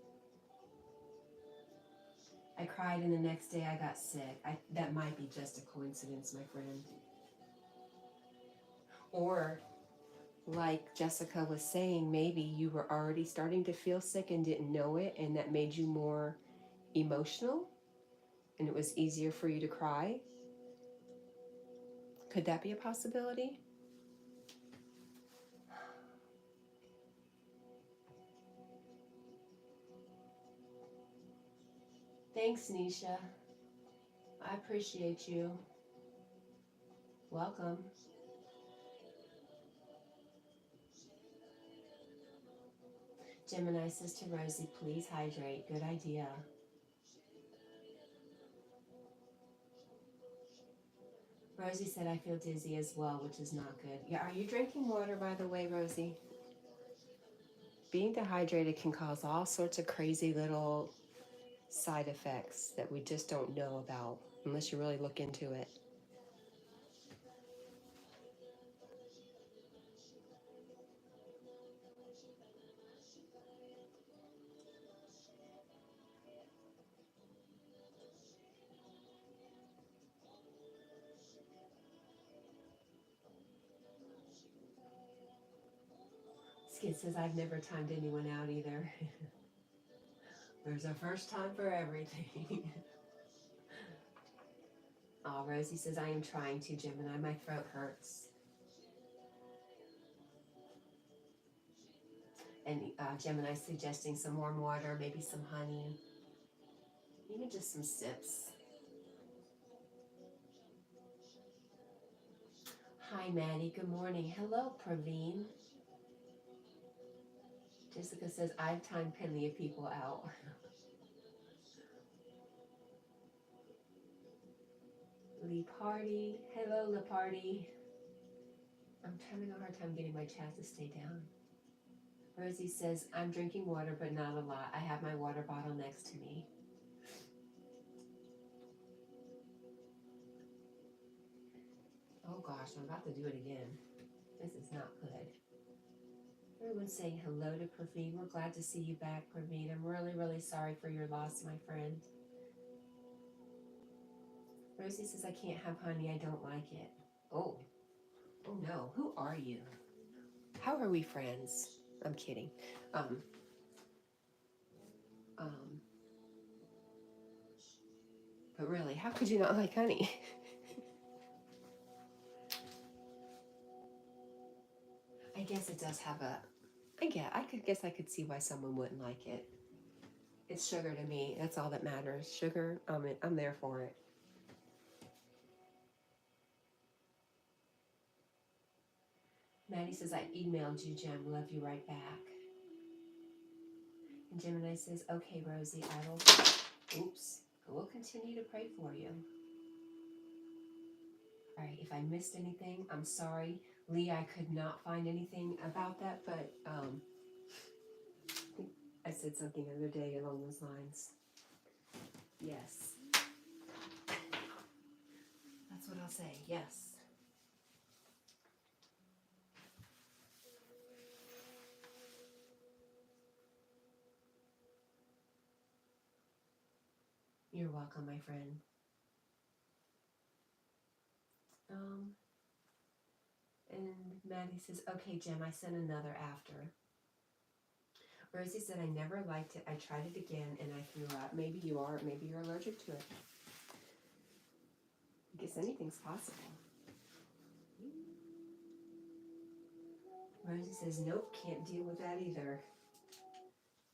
I cried and the next day I got sick. That might be just a coincidence, my friend. Or, like Jessica was saying, maybe you were already starting to feel sick and didn't know it, and that made you more emotional, and it was easier for you to cry. Could that be a possibility? Thanks, Nisha. I appreciate you. Welcome. Gemini says to Rosie, please hydrate. Good idea. Rosie said, I feel dizzy as well, which is not good. Yeah, are you drinking water, by the way, Rosie? Being dehydrated can cause all sorts of crazy little side effects that we just don't know about unless you really look into it. Skid says, I've never timed anyone out either. There's a first time for everything. Oh, Rosie says, I am trying to, Gemini. My throat hurts. And Gemini suggesting some warm water, maybe some honey, even just some sips. Hi, Maddie. Good morning. Hello, Praveen. Jessica says, I've timed plenty of people out. Lee Party. Hello, Lee Party. I'm having a hard time getting my chat to stay down. Rosie says, I'm drinking water, but not a lot. I have my water bottle next to me. Oh gosh, I'm about to do it again. This is not good. Everyone's saying hello to Praveen. We're glad to see you back, Praveen. I'm really, really sorry for your loss, my friend. Rosie says, I can't have honey. I don't like it. Oh no. Who are you? How are we friends? I'm kidding. But really, how could you not like honey? I guess it does have a, guess I could see why someone wouldn't like it. It's sugar to me. That's all that matters. Sugar, I'm there for it. Maddie says, I emailed you, Jem. Love you right back. Gemini says, okay, Rosie, I will continue to pray for you. All right, if I missed anything, I'm sorry. Lee, I could not find anything about that, but I think I said something the other day along those lines. Yes. That's what I'll say, yes. You're welcome, my friend. And Maddie says, okay, Jem, I sent another after. Rosie said, I never liked it. I tried it again and I threw up. Maybe you are. Maybe you're allergic to it. I guess anything's possible. Rosie says, nope, can't deal with that either.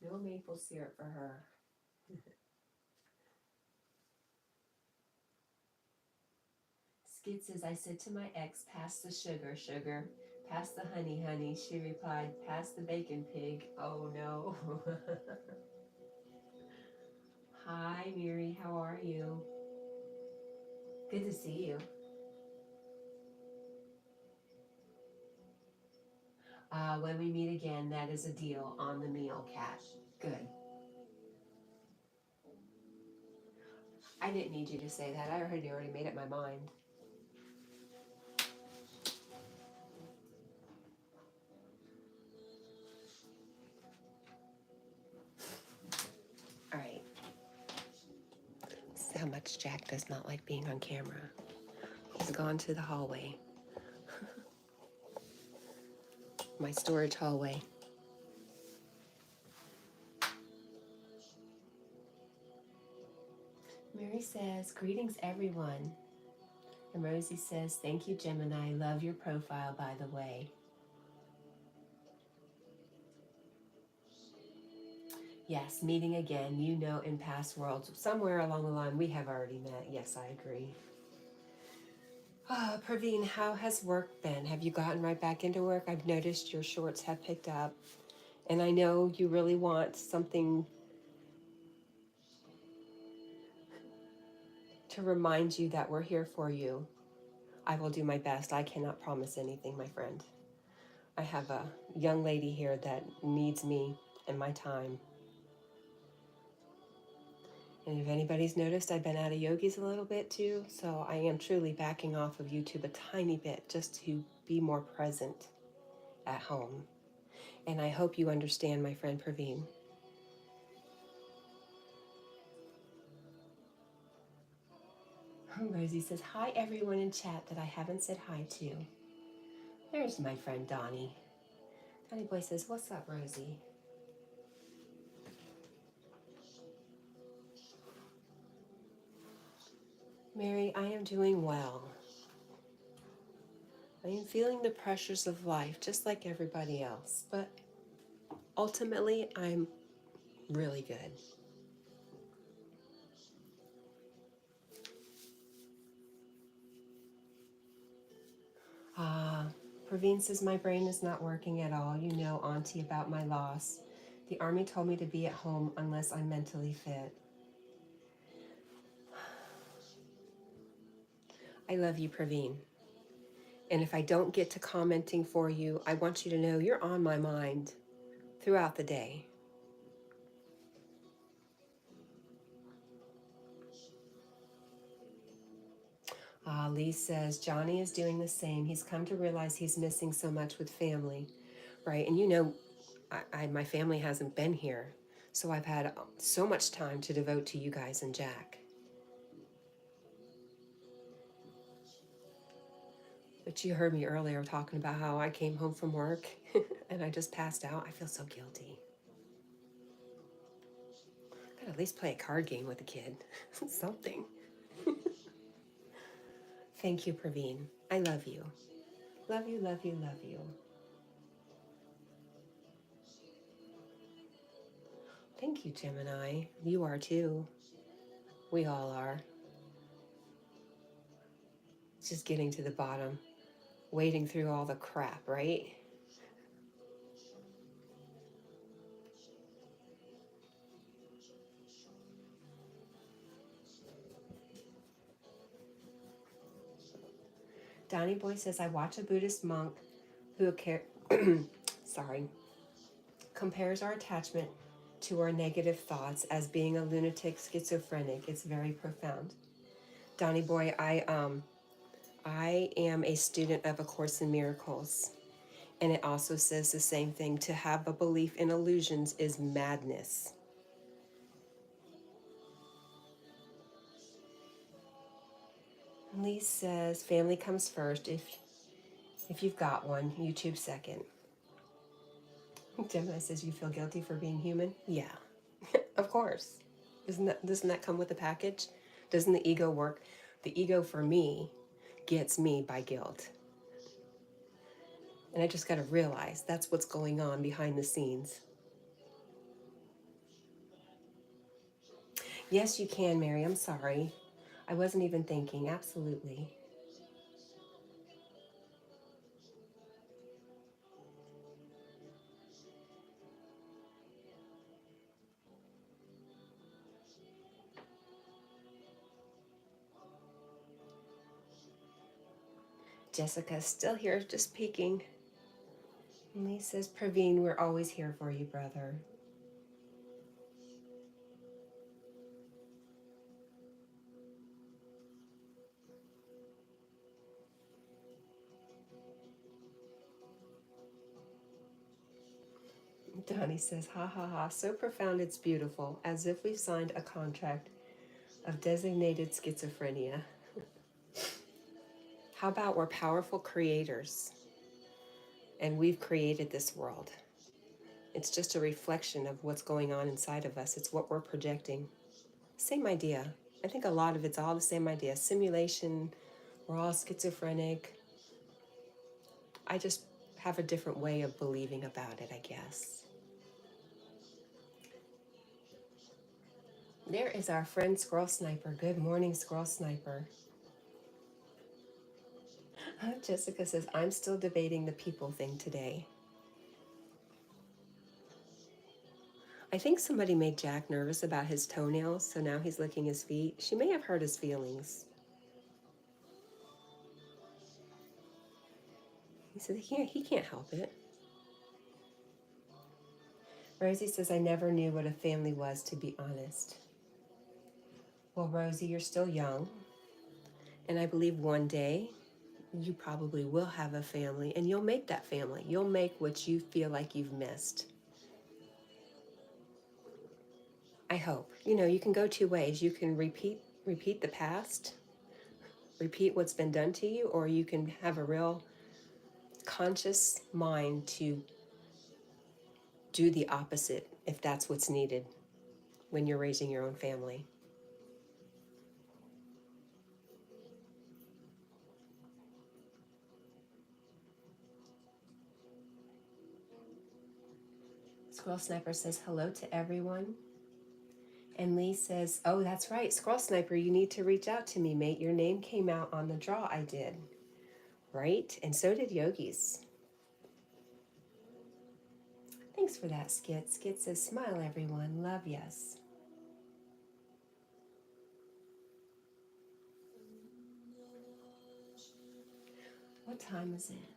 No maple syrup for her. Skid says, I said to my ex, pass the sugar, sugar. Pass the honey, honey. She replied, pass the bacon, pig. Oh, no. Hi, Mary. How are you? Good to see you. When we meet again, that is a deal on the meal, Cat. Good. I didn't need you to say that. I already made up my mind. All right. This is how much Jack does not like being on camera. He's gone to the hallway. My storage hallway. Mary says, greetings, everyone. And Rosie says, thank you, Gemini. Love your profile, by the way. Yes, meeting again. You know, in past worlds, somewhere along the line, we have already met. Yes, I agree. Praveen, how has work been? Have you gotten right back into work? I've noticed your shorts have picked up. And I know you really want something to remind you that we're here for you. I will do my best. I cannot promise anything, my friend. I have a young lady here that needs me and my time. And if anybody's noticed, I've been out of yogis a little bit too, so I am truly backing off of YouTube a tiny bit just to be more present at home. And I hope you understand, my friend Praveen. Rosie says, hi everyone in chat that I haven't said hi to. There's my friend Donnie. Donnie Boy says, what's up, Rosie? Mary, I am doing well. I am feeling the pressures of life just like everybody else, but ultimately I'm really good. Praveen says, my brain is not working at all. You know, Auntie, about my loss. The Army told me to be at home unless I'm mentally fit. I love you, Praveen. And if I don't get to commenting for you, I want you to know you're on my mind throughout the day. Lee says, Johnny is doing the same. He's come to realize he's missing so much with family, right? And you know, my family hasn't been here, so I've had so much time to devote to you guys and Jack. But you heard me earlier talking about how I came home from work and I just passed out. I feel so guilty. I could at least play a card game with a kid. Something. Thank you, Praveen. I love you. Love you, love you, love you. Thank you, Gemini. You are too. We all are. It's just getting to the bottom, wading through all the crap, right? Donnie Boy says, I watch a Buddhist monk who sorry, compares our attachment to our negative thoughts as being a lunatic schizophrenic. It's very profound. Donnie Boy, I am a student of A Course in Miracles, and it also says the same thing. To have a belief in illusions is madness. Lee says, family comes first. If you've got one, YouTube second. Gemini says, you feel guilty for being human? Yeah, of course. Doesn't that come with the package? Doesn't the ego work? The ego for me gets me by guilt. And I just got to realize that's what's going on behind the scenes. Yes, you can, Mary. I'm sorry. I wasn't even thinking. Absolutely. Jessica's still here, just peeking. And Lee says, Praveen, we're always here for you, brother. Donnie says, ha ha ha, so profound it's beautiful, as if we've signed a contract of designated schizophrenia. How about we're powerful creators, and we've created this world. It's just a reflection of what's going on inside of us. It's what we're projecting. Same idea. I think a lot of it's all the same idea. Simulation, we're all schizophrenic. I just have a different way of believing about it, I guess. There is our friend Squirrel Sniper. Good morning, Squirrel Sniper. Jessica says, I'm still debating the people thing today. I think somebody made Jack nervous about his toenails, so now he's licking his feet. She may have hurt his feelings. He said he can't help it. Rosie says, I never knew what a family was, to be honest. Well, Rosie, you're still young, and I believe one day you probably will have a family, and you'll make that family. You'll make what you feel like you've missed. I hope. You know, you can go two ways. You can repeat the past, repeat what's been done to you, or you can have a real conscious mind to do the opposite if that's what's needed when you're raising your own family. Squirrel Sniper says hello to everyone. And Lee says, oh, that's right, Squirrel Sniper, you need to reach out to me, mate. Your name came out on the draw I did. Right? And so did Yogi's. Thanks for that, Skit. Skit says, smile, everyone. Love, yes. What time is it?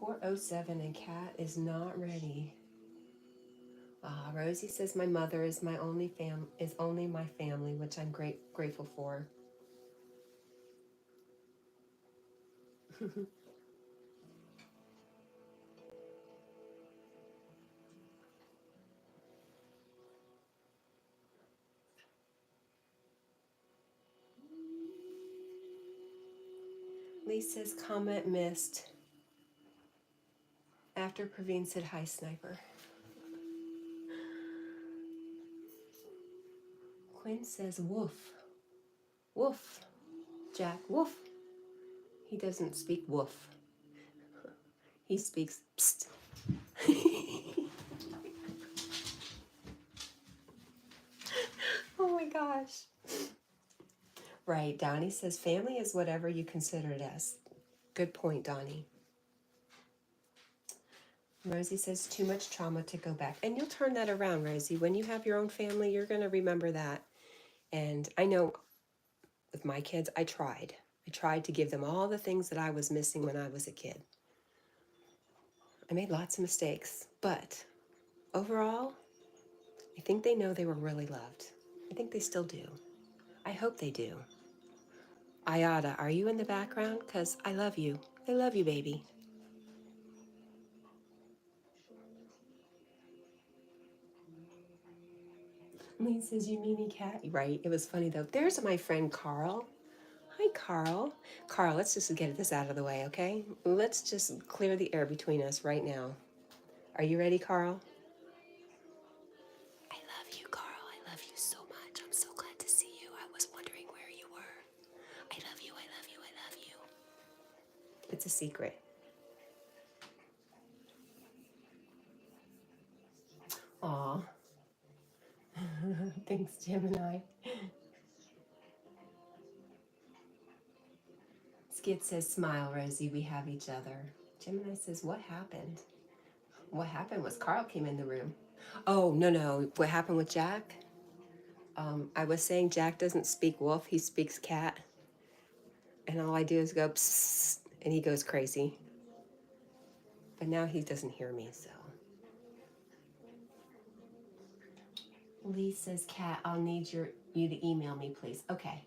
4:07 and Cat is not ready. Rosie says, my mother is only my family, which I'm grateful for. Lee says, comment missed after Praveen said hi, Sniper. Quinn says, woof. Woof. Jack, woof. He doesn't speak woof. He speaks psst. Oh my gosh. Right, Donnie says, family is whatever you consider it as. Good point, Donnie. Rosie says, too much trauma to go back. And you'll turn that around, Rosie. When you have your own family, you're going to remember that. And I know with my kids, I tried. I tried to give them all the things that I was missing when I was a kid. I made lots of mistakes, but overall, I think they know they were really loved. I think they still do. I hope they do. Ayada, are you in the background? Because I love you. I love you, baby. Lee says, you meanie cat. Right, it was funny though. There's my friend Carl. Hi, Carl. Carl, let's just get this out of the way, okay? Let's just clear the air between us right now. Are you ready, Carl? I love you, Carl. I love you so much. I'm so glad to see you. I was wondering where you were. I love you, I love you, I love you. It's a secret. Aw. Thanks, Gemini. Skid says, smile, Rosie, we have each other. Gemini says, what happened? What happened was Carl came in the room. Oh, no. What happened with Jack? I was saying Jack doesn't speak wolf, he speaks cat. And all I do is go, psst, and he goes crazy. But now he doesn't hear me, so. Lee says, Cat, I'll need you to email me, please. Okay.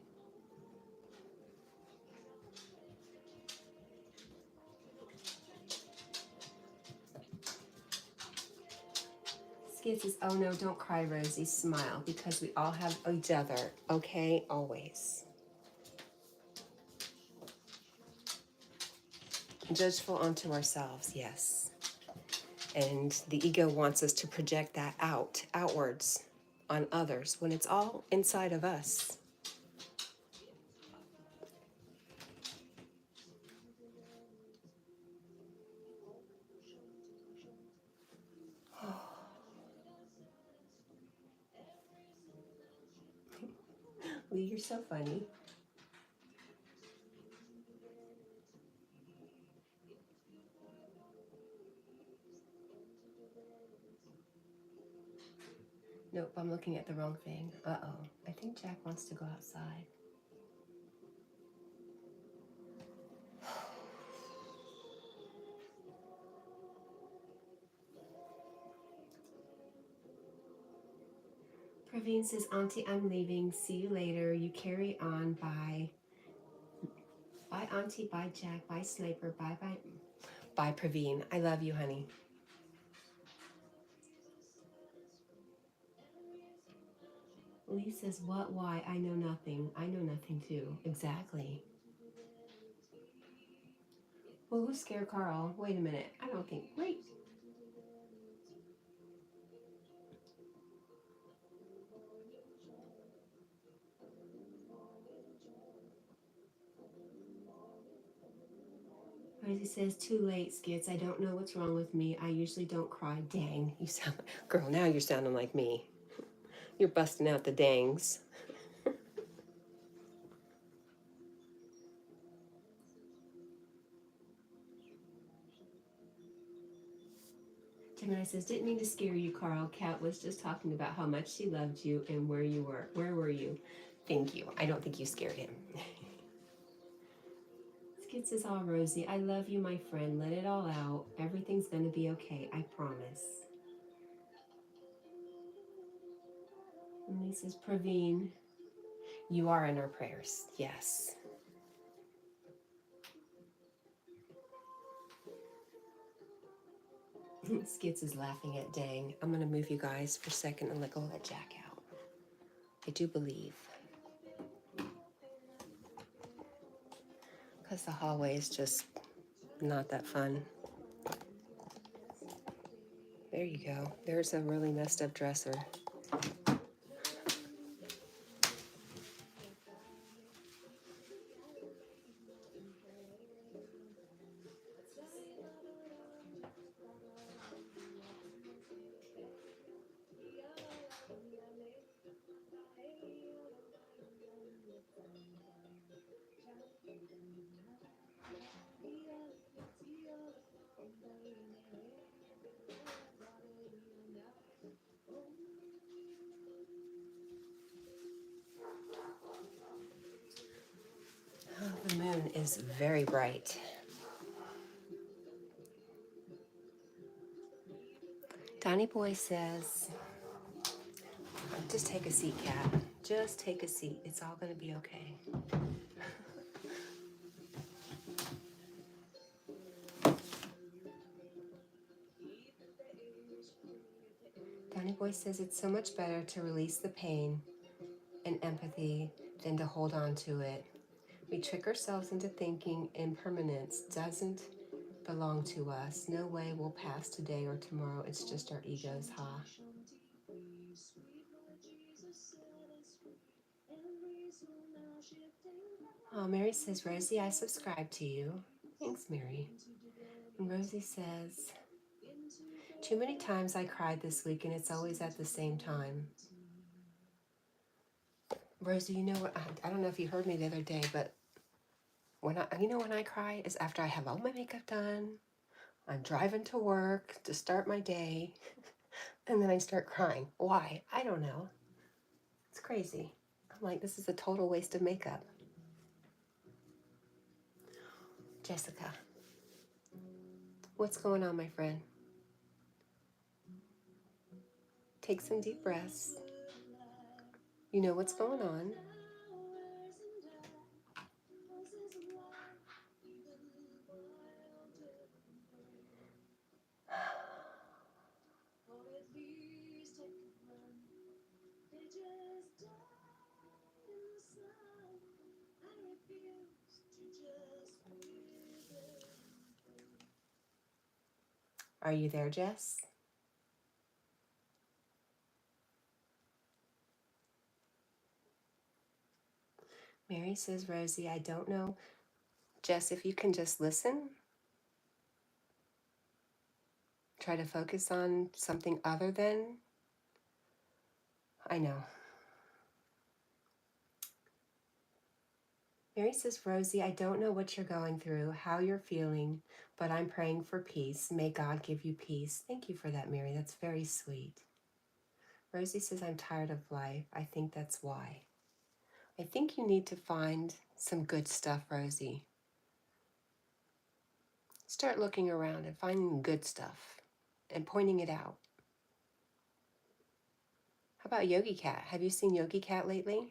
Skid says, oh no, don't cry, Rosie. Smile, because we all have each other, okay? Always. Judgeful unto ourselves, yes. And the ego wants us to project that outwards on others, when it's all inside of us. Lee, you're so funny. Nope, I'm looking at the wrong thing. Uh-oh. I think Jack wants to go outside. Praveen says, Auntie, I'm leaving. See you later. You carry on. Bye. Bye, Auntie. Bye, Jack. Bye, Sniper. Bye, bye. Bye, Praveen. I love you, honey. Lee says, what? Why? I know nothing. I know nothing, too. Exactly. Well, who's scared Carl? Wait a minute. I don't think. Wait. Rosie says, too late, Skits. I don't know what's wrong with me. I usually don't cry. Dang. You sound... Girl, now you're sounding like me. You're busting out the dangs. Gemini says, didn't mean to scare you, Carl. Kat was just talking about how much she loved you and where you were. Where were you? Thank you. I don't think you scared him. Skid says, oh, Rosie, I love you, my friend. Let it all out. Everything's going to be okay. I promise. And he says, Praveen, you are in our prayers. Yes. Skits is laughing at dang. I'm going to move you guys for a second and go let Jack out. I do believe. Because the hallway is just not that fun. There you go. There's a really messed up dresser. moon is very bright. Donnie Boy says, just take a seat, Cat. Just take a seat. It's all going to be okay. Donnie Boy says it's so much better to release the pain and empathy than to hold on to it. We trick ourselves into thinking impermanence doesn't belong to us. No way we'll pass today or tomorrow. It's just our egos, huh? Oh, Mary says, Rosie, I subscribe to you. Thanks, Mary. And Rosie says, too many times I cried this week and it's always at the same time. Rosie, you know what? I don't know if you heard me the other day, but when I cry is after I have all my makeup done, I'm driving to work to start my day, and then I start crying. Why? I don't know. It's crazy. I'm like, this is a total waste of makeup. Jessica, what's going on, my friend? Take some deep breaths. You know what's going on. Are you there, Jess? Mary says, Rosie, I don't know. Jess, if you can just listen, try to focus on something other than, I know. Mary says, Rosie, I don't know what you're going through, how you're feeling, but I'm praying for peace. May God give you peace. Thank you for that, Mary. That's very sweet. Rosie says, I'm tired of life. I think that's why. I think you need to find some good stuff, Rosie. Start looking around and finding good stuff and pointing it out. How about Yogi Cat? Have you seen Yogi Cat lately?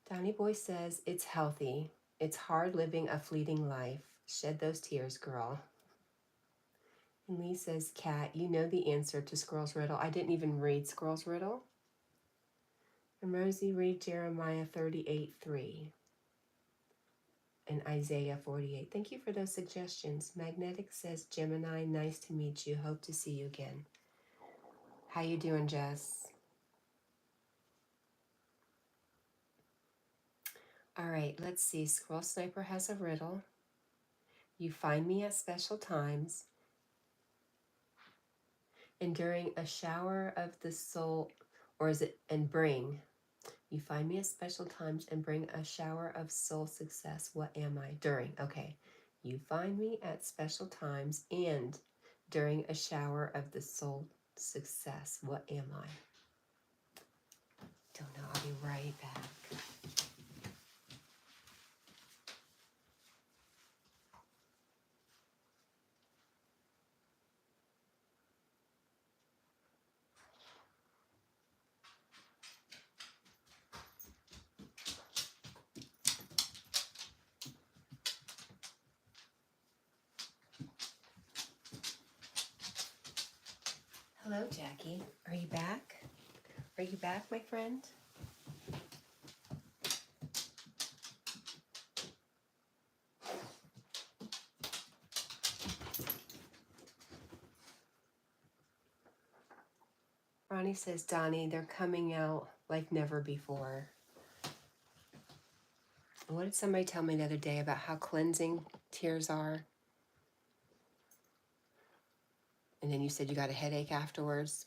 Donnie Boy says, it's healthy. It's hard living a fleeting life. Shed those tears, girl. And Lee says, Cat, you know the answer to Squirrel's Riddle. I didn't even read Squirrel's Riddle. And Rosie, read Jeremiah 38:3 and Isaiah 48. Thank you for those suggestions. Magnetic says, Gemini, nice to meet you. Hope to see you again. How you doing, Jess? All right, let's see. Squirrel Sniper has a riddle. You find me at special times and during a shower of the soul, or is it, and bring. You find me at special times and bring a shower of soul success. What am I? During. Okay. You find me at special times and during a shower of the soul success. What am I? Don't know. I'll be right back. Hello, Jackie. Are you back? Are you back, my friend? Ronnie says, Donnie, they're coming out like never before. What did somebody tell me the other day about how cleansing tears are? And then you said you got a headache afterwards.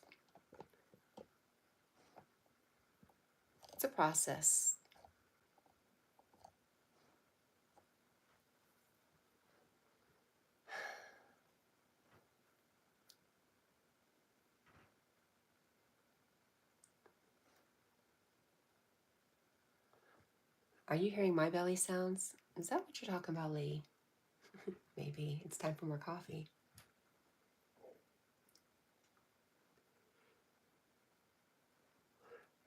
It's a process. Are you hearing my belly sounds? Is that what you're talking about, Lee? Maybe. It's time for more coffee.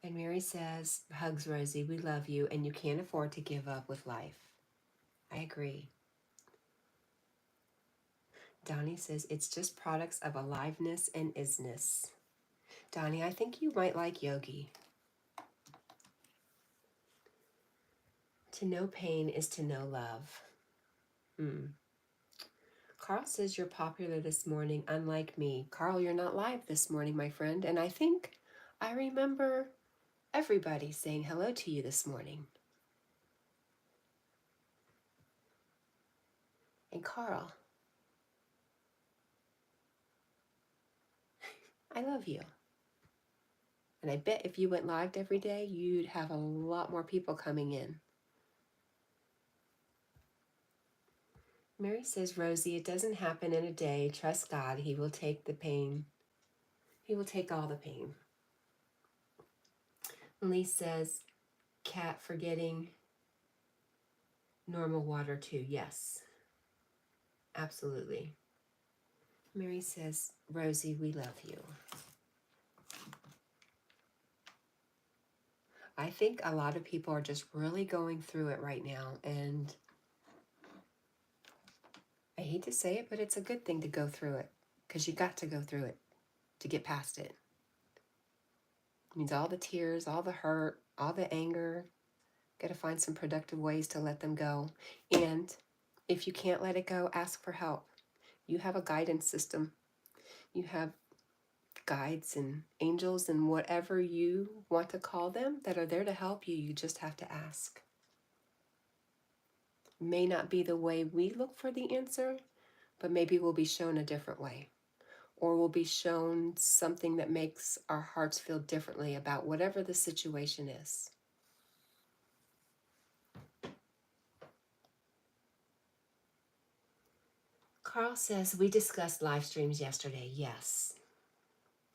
And Mary says, hugs Rosie, we love you, and you can't afford to give up with life. I agree. Donnie says, it's just products of aliveness and isness. Donnie, I think you might like yogi. To know pain is to know love. Carl says you're popular this morning, unlike me. Carl, you're not live this morning, my friend, and I think I remember everybody saying hello to you this morning. And Carl, I love you. And I bet if you went live every day, you'd have a lot more people coming in. Mary says, Rosie, it doesn't happen in a day. Trust God. He will take the pain. He will take all the pain. Lee says, Cat forgetting normal water too. Yes, absolutely. Mary says, Rosie, we love you. I think a lot of people are just really going through it right now, and I hate to say it, but it's a good thing to go through it, because you got to go through it to get past it. It means all the tears, all the hurt, all the anger, got to find some productive ways to let them go. And if you can't let it go, ask for help. You have a guidance system. You have guides and angels and whatever you want to call them that are there to help you. You just have to ask. May not be the way we look for the answer, but maybe we'll be shown a different way, or we'll be shown something that makes our hearts feel differently about whatever the situation is. Carl says, we discussed live streams yesterday. Yes,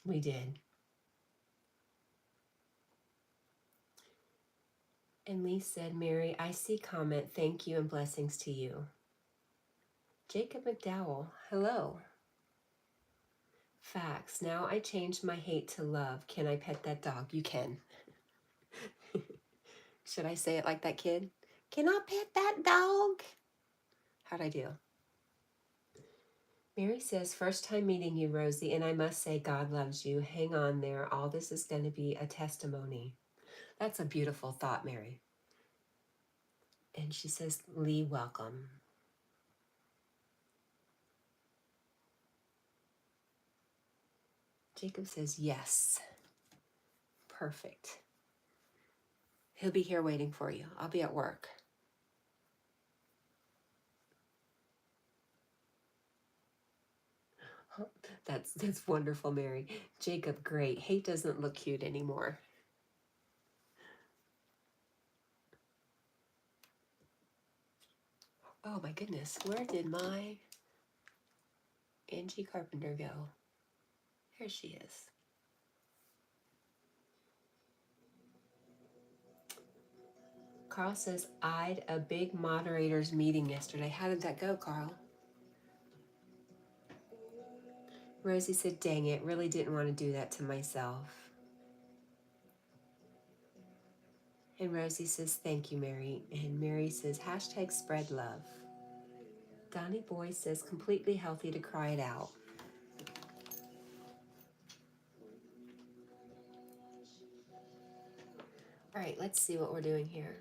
we did. And Lee said, Mary, I see comment. Thank you and blessings to you. Jacob McDowell, hello. Facts. Now I changed my hate to love. Can I pet that dog? You can. Should I say it like that kid? Can I pet that dog? How'd I do? Mary says, first time meeting you, Rosie, and I must say God loves you. Hang on there. All this is going to be a testimony. That's a beautiful thought, Mary. And she says, Lee, welcome. Jacob says, yes. Perfect. He'll be here waiting for you. I'll be at work. That's wonderful, Mary. Jacob, great. Hate doesn't look cute anymore. Oh my goodness, where did my Angie Carpenter go? Here she is. Carl says, I'd a big moderators meeting yesterday. How did that go, Carl? Rosie said, dang it, really didn't want to do that to myself. And Rosie says, thank you, Mary. And Mary says, hashtag spread love. Donnie Boy says, completely healthy to cry it out. All right, let's see what we're doing here.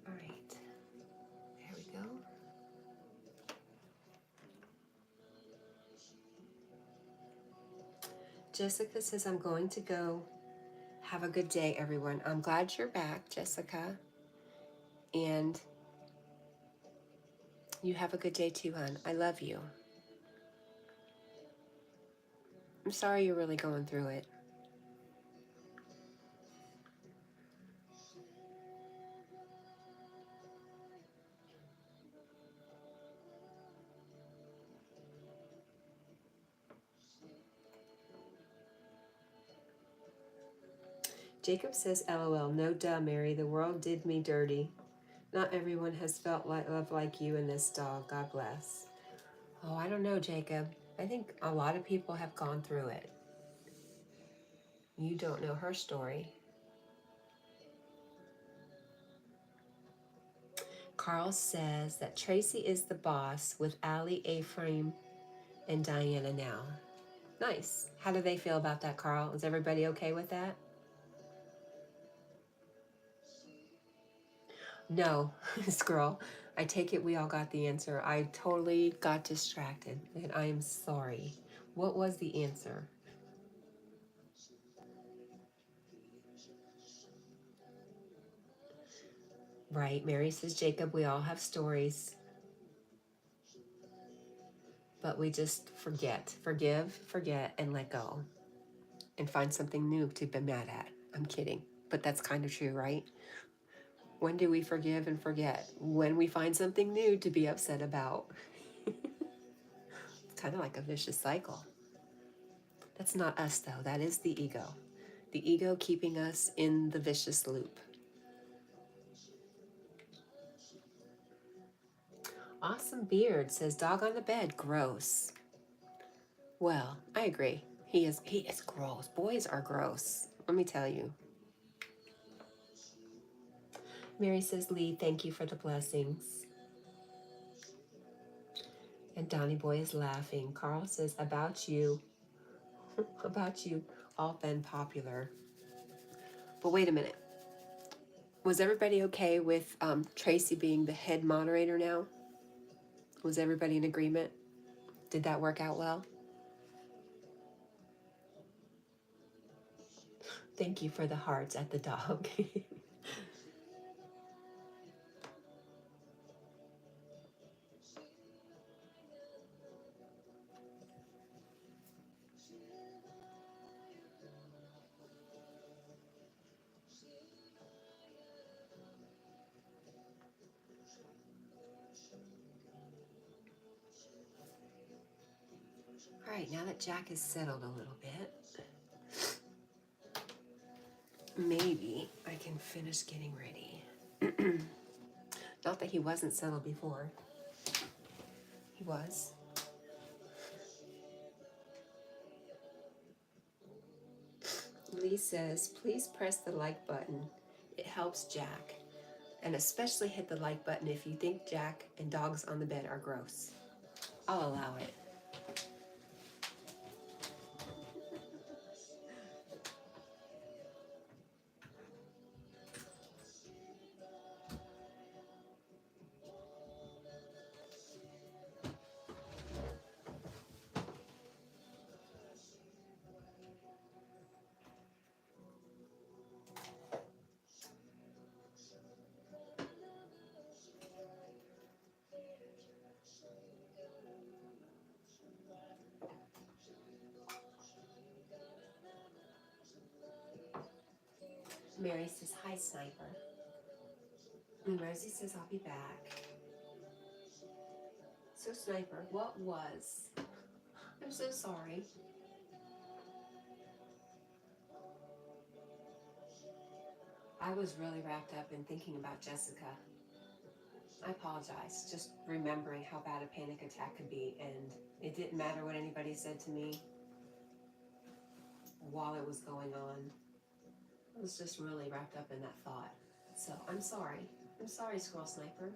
All right, there we go. Jessica says, I'm going to go. Have a good day, everyone. I'm glad you're back, Jessica. And you have a good day too, hon. I love you. I'm sorry you're really going through it. Jacob says, LOL, no duh, Mary. The world did me dirty. Not everyone has felt love like you and this dog. God bless. Oh, I don't know, Jacob. I think a lot of people have gone through it. You don't know her story. Carl says that Tracy is the boss with Allie, Ephraim, and Diana now. Nice. How do they feel about that, Carl? Is everybody okay with that? No, Squirrel. I take it we all got the answer. I totally got distracted, and I am sorry. What was the answer? Right, Mary says, Jacob, we all have stories, but we just forget. Forgive, forget, and let go. And find something new to be mad at. I'm kidding, but that's kind of true, right? When do we forgive and forget? When we find something new to be upset about. It's kind of like a vicious cycle. That's not us, though. That is the ego. The ego keeping us in the vicious loop. Awesome beard says, dog on the bed, gross. Well, I agree. He is gross. Boys are gross. Let me tell you. Mary says, Lee, thank you for the blessings. And Donnie Boy is laughing. Carl says, about you. About you, all been popular. But wait a minute. Was everybody okay with Tracy being the head moderator now? Was everybody in agreement? Did that work out well? Thank you for the hearts at the dog. All right, now that Jack is settled a little bit, maybe I can finish getting ready. Not that he wasn't settled before. He was. Lee says, please press the like button. It helps Jack. And especially hit the like button if you think Jack and dogs on the bed are gross. I'll allow it. Mary says, hi, Sniper. And Rosie says, I'll be back. So, Sniper, what was? I'm so sorry. I was really wrapped up in thinking about Jessica. I apologize. Just remembering how bad a panic attack could be, and it didn't matter what anybody said to me while it was going on. I was just really wrapped up in that thought. So, I'm sorry. I'm sorry, Squirrel Sniper.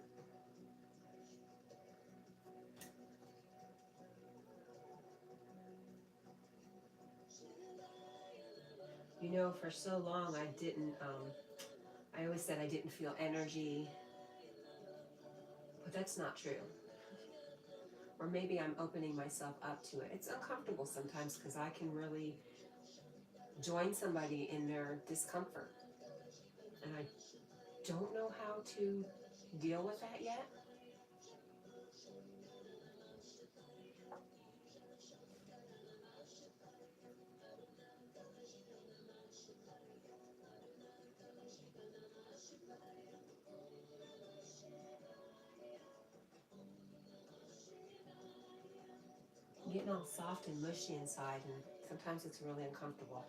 You know, for so long I didn't, I always said I didn't feel energy, but that's not true. Or maybe I'm opening myself up to it. It's uncomfortable sometimes because I can really join somebody in their discomfort. And I don't know how to deal with that yet. I'm getting all soft and mushy inside, and sometimes it's really uncomfortable.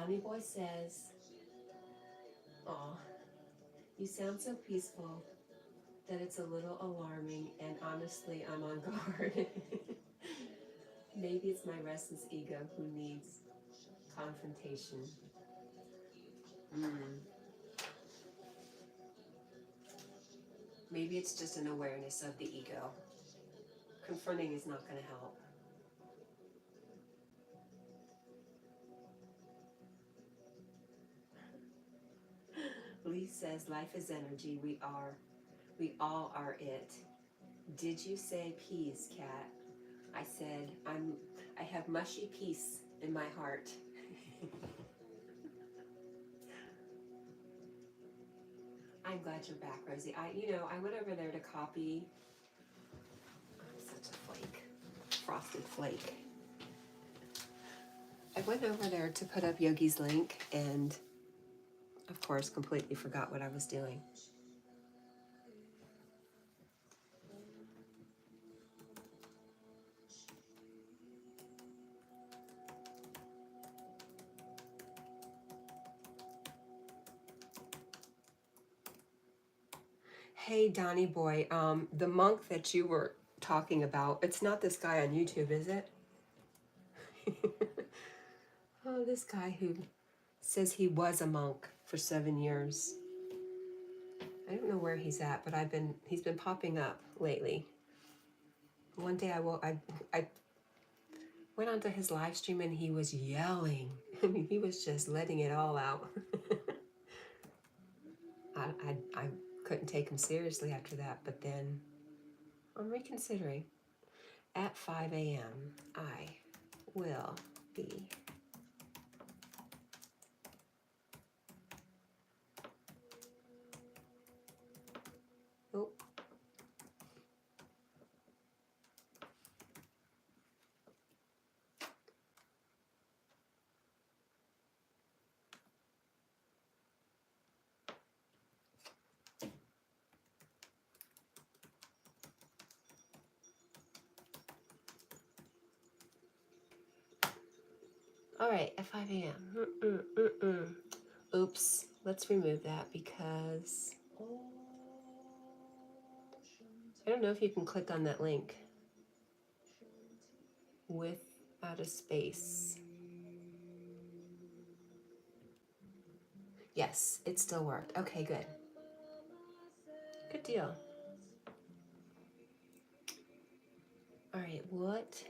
Donnie Boy says, "Aw, you sound so peaceful that it's a little alarming, and honestly, I'm on guard." Maybe it's my restless ego who needs confrontation. Maybe it's just an awareness of the ego. Confronting is not going to help. Lee says, life is energy. We all are it. Did you say peace, Cat? I said, I have mushy peace in my heart. I'm glad you're back, Rosie. I went over there to copy. I'm such a flake. Frosted flake. I went over there to put up Yogi's link and, of course, completely forgot what I was doing. Hey, Donnie Boy, the monk that you were talking about, it's not this guy on YouTube, is it? Oh, this guy who says he was a monk for 7 years. I don't know where he's at, but he's been popping up lately. One day I went onto his live stream and he was yelling. I mean, he was just letting it all out. I couldn't take him seriously after that, but then I'm reconsidering. At 5 a.m. I will be. Oh. All right, at 5 a.m. Oops, let's remove that because I don't know if you can click on that link without a space. Yes, it still worked. Okay, good. Good deal. All right, what?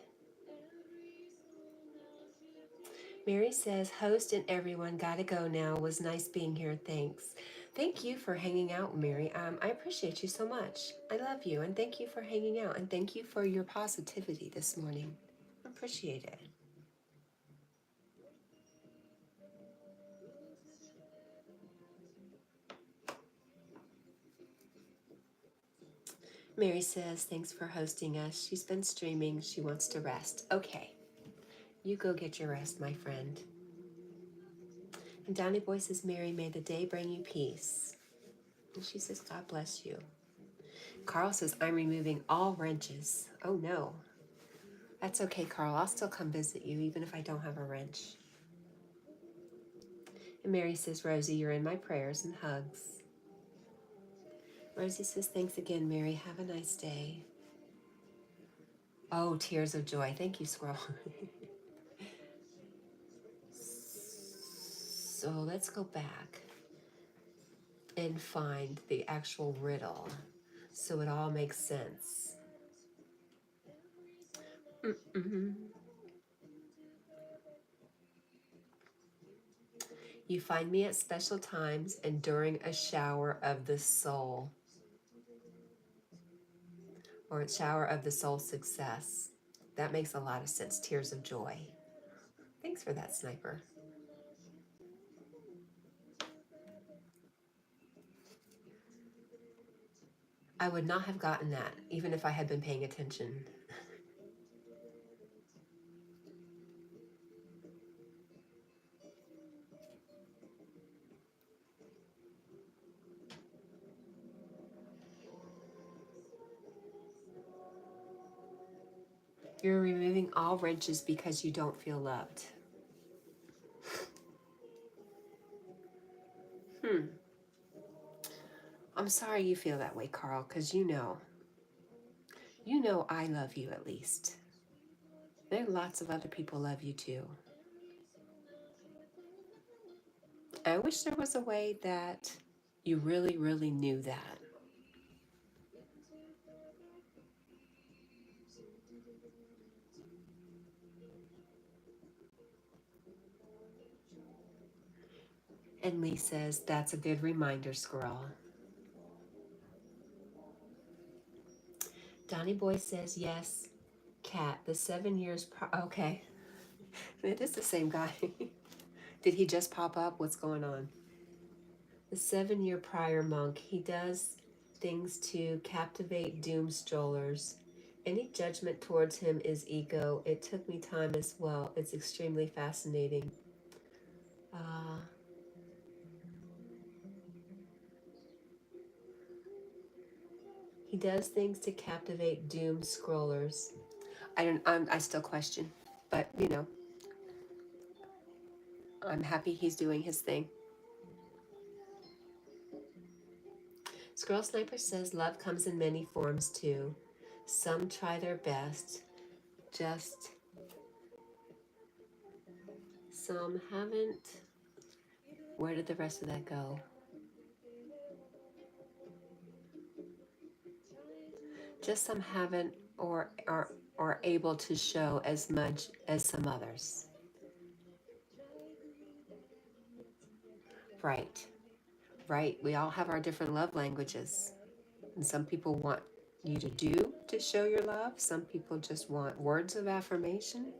Mary says, host and everyone, gotta go now. Was nice being here. Thanks. Thank you for hanging out, Mary. I appreciate you so much. I love you, and thank you for hanging out, and thank you for your positivity this morning. I appreciate it. Mary says, thanks for hosting us. She's been streaming. She wants to rest. Okay, you go get your rest, my friend. And Donnie Boy says, Mary, may the day bring you peace. And she says, God bless you. Carl says, I'm removing all wrenches. Oh, no. That's okay, Carl. I'll still come visit you, even if I don't have a wrench. And Mary says, Rosie, you're in my prayers and hugs. Rosie says, thanks again, Mary. Have a nice day. Oh, tears of joy. Thank you, Squirrel. So let's go back and find the actual riddle so it all makes sense. You find me at special times and during a shower of the soul, or a shower of the soul success. That makes a lot of sense. Tears of joy. Thanks for that, Sniper. I would not have gotten that, even if I had been paying attention. You're removing all wrenches because you don't feel loved. I'm sorry you feel that way, Carl, because you know I love you at least. There are lots of other people love you too. I wish there was a way that you really, really knew that. And Lee says, that's a good reminder, Squirrel. Donnie Boy says, yes, Cat, the 7 years, okay. It is the same guy. Did he just pop up? What's going on? The 7-year prior monk, he does things to captivate doom strollers. Any judgment towards him is ego. It took me time as well. It's extremely fascinating. He does things to captivate doom scrollers. I still question, but you know, I'm happy he's doing his thing. Squirrel Sniper says love comes in many forms too. Some try their best, just some haven't. Where did the rest of that go? Just some haven't or are able to show as much as some others. Right. Right. We all have our different love languages. And some people want you to do to show your love. Some people just want words of affirmation.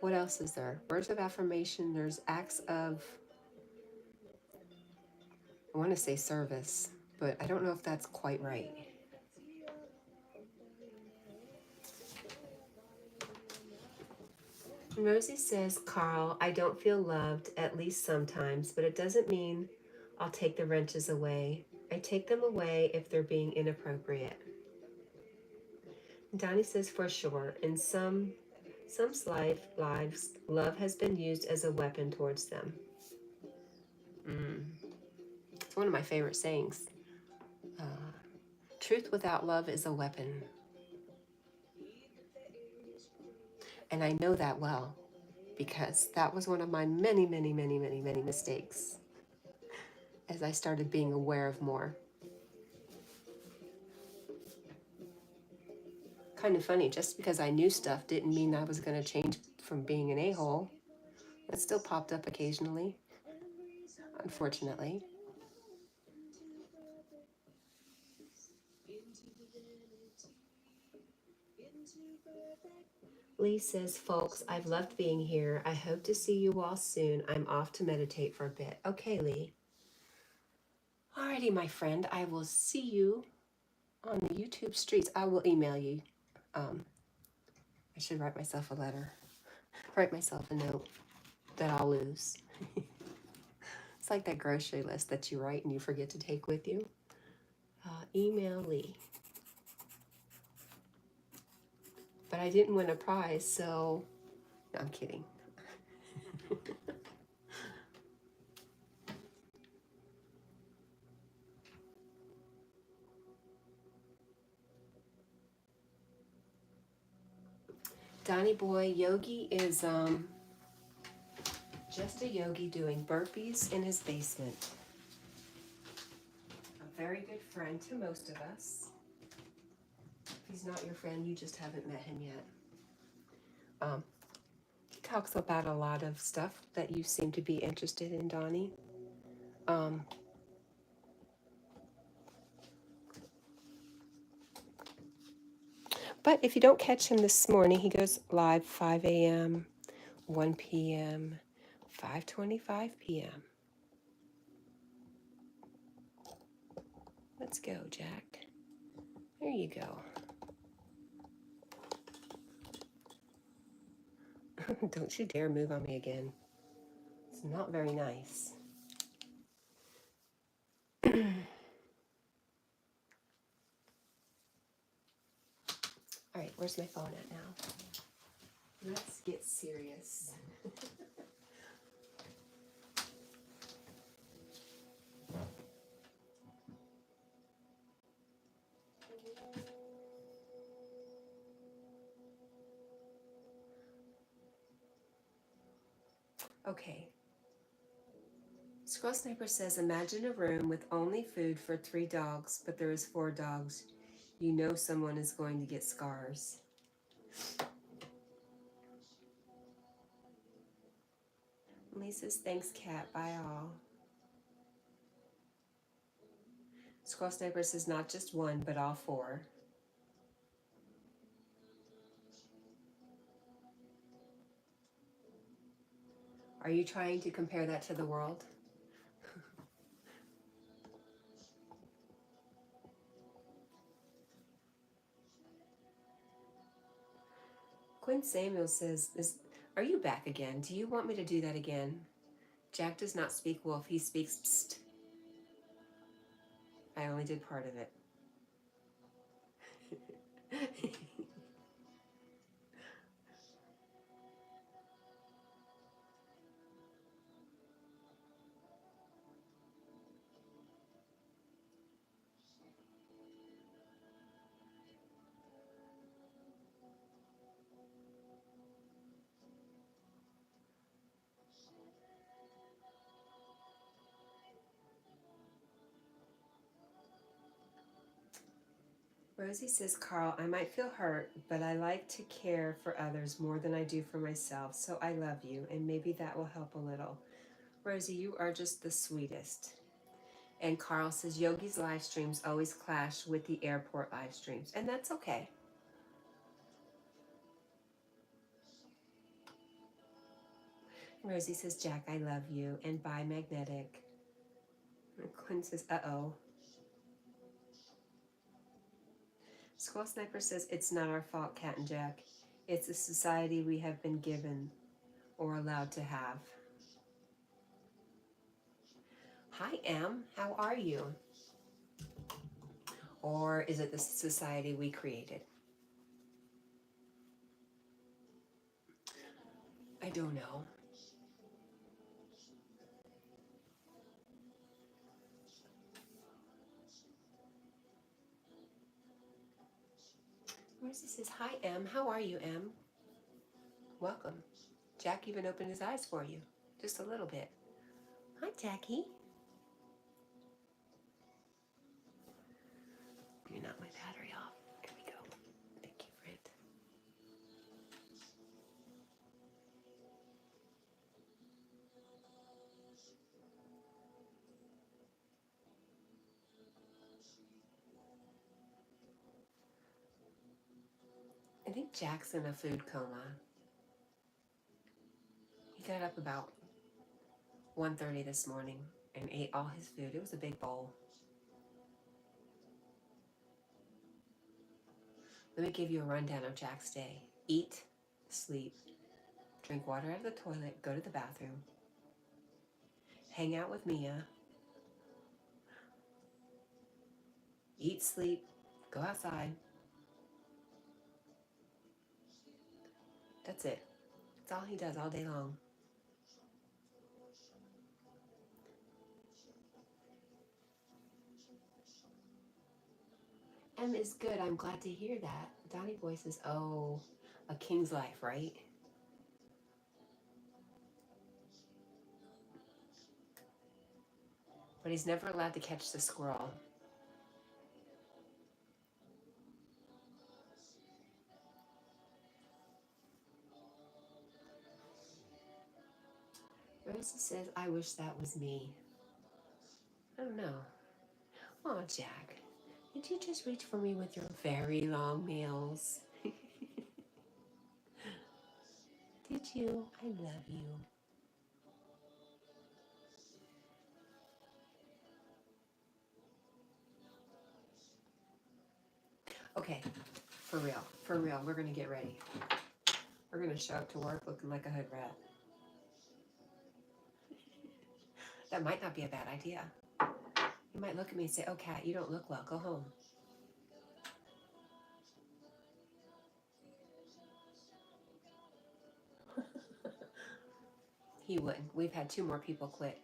What else is there? Words of affirmation. There's acts of, I want to say service, but I don't know if that's quite right. Rosie says, Carl, I don't feel loved, at least sometimes, but it doesn't mean I'll take the wrenches away. I take them away if they're being inappropriate. Donnie says, for sure, in some lives, love has been used as a weapon towards them. It's one of my favorite sayings. Truth without love is a weapon. And I know that well, because that was one of my many, many, many, many, many mistakes as I started being aware of more. Kind of funny, just because I knew stuff didn't mean I was going to change from being an a-hole. It still popped up occasionally, unfortunately. Lee says, folks, I've loved being here. I hope to see you all soon. I'm off to meditate for a bit. Okay, Lee. Alrighty, my friend, I will see you on the YouTube streets. I will email you. I should write myself a letter. Write myself a note that I'll lose. It's like that grocery list that you write and you forget to take with you. Email Lee. But I didn't win a prize, so no, I'm kidding. Donnie Boy, Yogi is just a yogi doing burpees in his basement. A very good friend to most of us. If he's not your friend, you just haven't met him yet. He talks about a lot of stuff that you seem to be interested in, Donnie. But if you don't catch him this morning, he goes live 5 a.m., 1 p.m., 5:25 p.m. Let's go, Jack. There you go. Don't you dare move on me again. It's not very nice. All right, where's my phone at now? Let's get serious. Okay. Squirrel Sniper says, imagine a room with only food for 3 dogs, but there is 4 dogs. You know someone is going to get scars. Lee says, thanks, Cat. Bye, all. Squirrel Sniper says, not just 1, but all 4. Are you trying to compare that to the world? Quinn Samuel says, are you back again? Do you want me to do that again? Jack does not speak wolf. He speaks psst. I only did part of it. Rosie says, Carl, I might feel hurt, but I like to care for others more than I do for myself, so I love you, and maybe that will help a little. Rosie, you are just the sweetest. And Carl says, Yogi's live streams always clash with the airport live streams, and that's okay. Rosie says, Jack, I love you, and bye, Magnetic. And Quinn says, uh-oh. Squirrel Sniper says, it's not our fault, Cat and Jack. It's a society we have been given or allowed to have. Hi, Em. How are you? Or is it the society we created? I don't know. Mercy says, hi, Em. How are you, Em? Welcome. Jack even opened his eyes for you. Just a little bit. Hi, Jackie. You're not my battery off. Here we go. Thank you, friend. I think Jack's in a food coma. He got up about 1:30 this morning and ate all his food. It was a big bowl. Let me give you a rundown of Jack's day. Eat, sleep, drink water out of the toilet, go to the bathroom, hang out with Mia, eat, sleep, go outside. That's it. That's all he does all day long. Em is good. I'm glad to hear that. Donnie Boy says, oh, a king's life, right? But he's never allowed to catch the squirrel. Rosa says, I wish that was me. I don't know. Aw, Jack, did you just reach for me with your very long nails? Did you? I love you. Okay, for real, we're gonna get ready. We're gonna show up to work looking like a hood rat. That might not be a bad idea. You might look at me and say, oh, Cat, you don't look well, go home. He wouldn't. We've had 2 more people quit.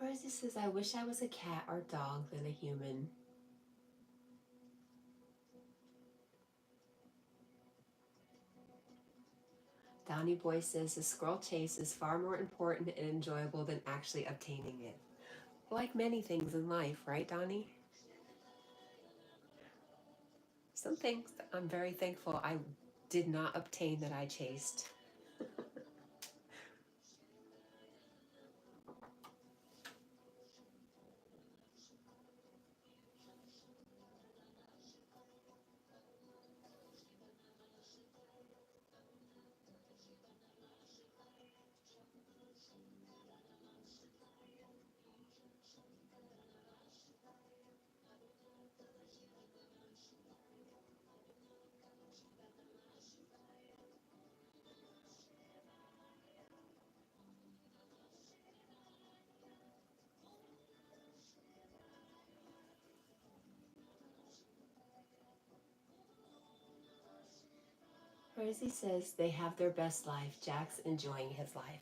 Rosie says, I wish I was a cat or dog than a human. Donnie Boy says, the squirrel chase is far more important and enjoyable than actually obtaining it. Like many things in life, right, Donnie? Some things I'm very thankful I did not obtain that I chased. Rosie says they have their best life. Jack's enjoying his life.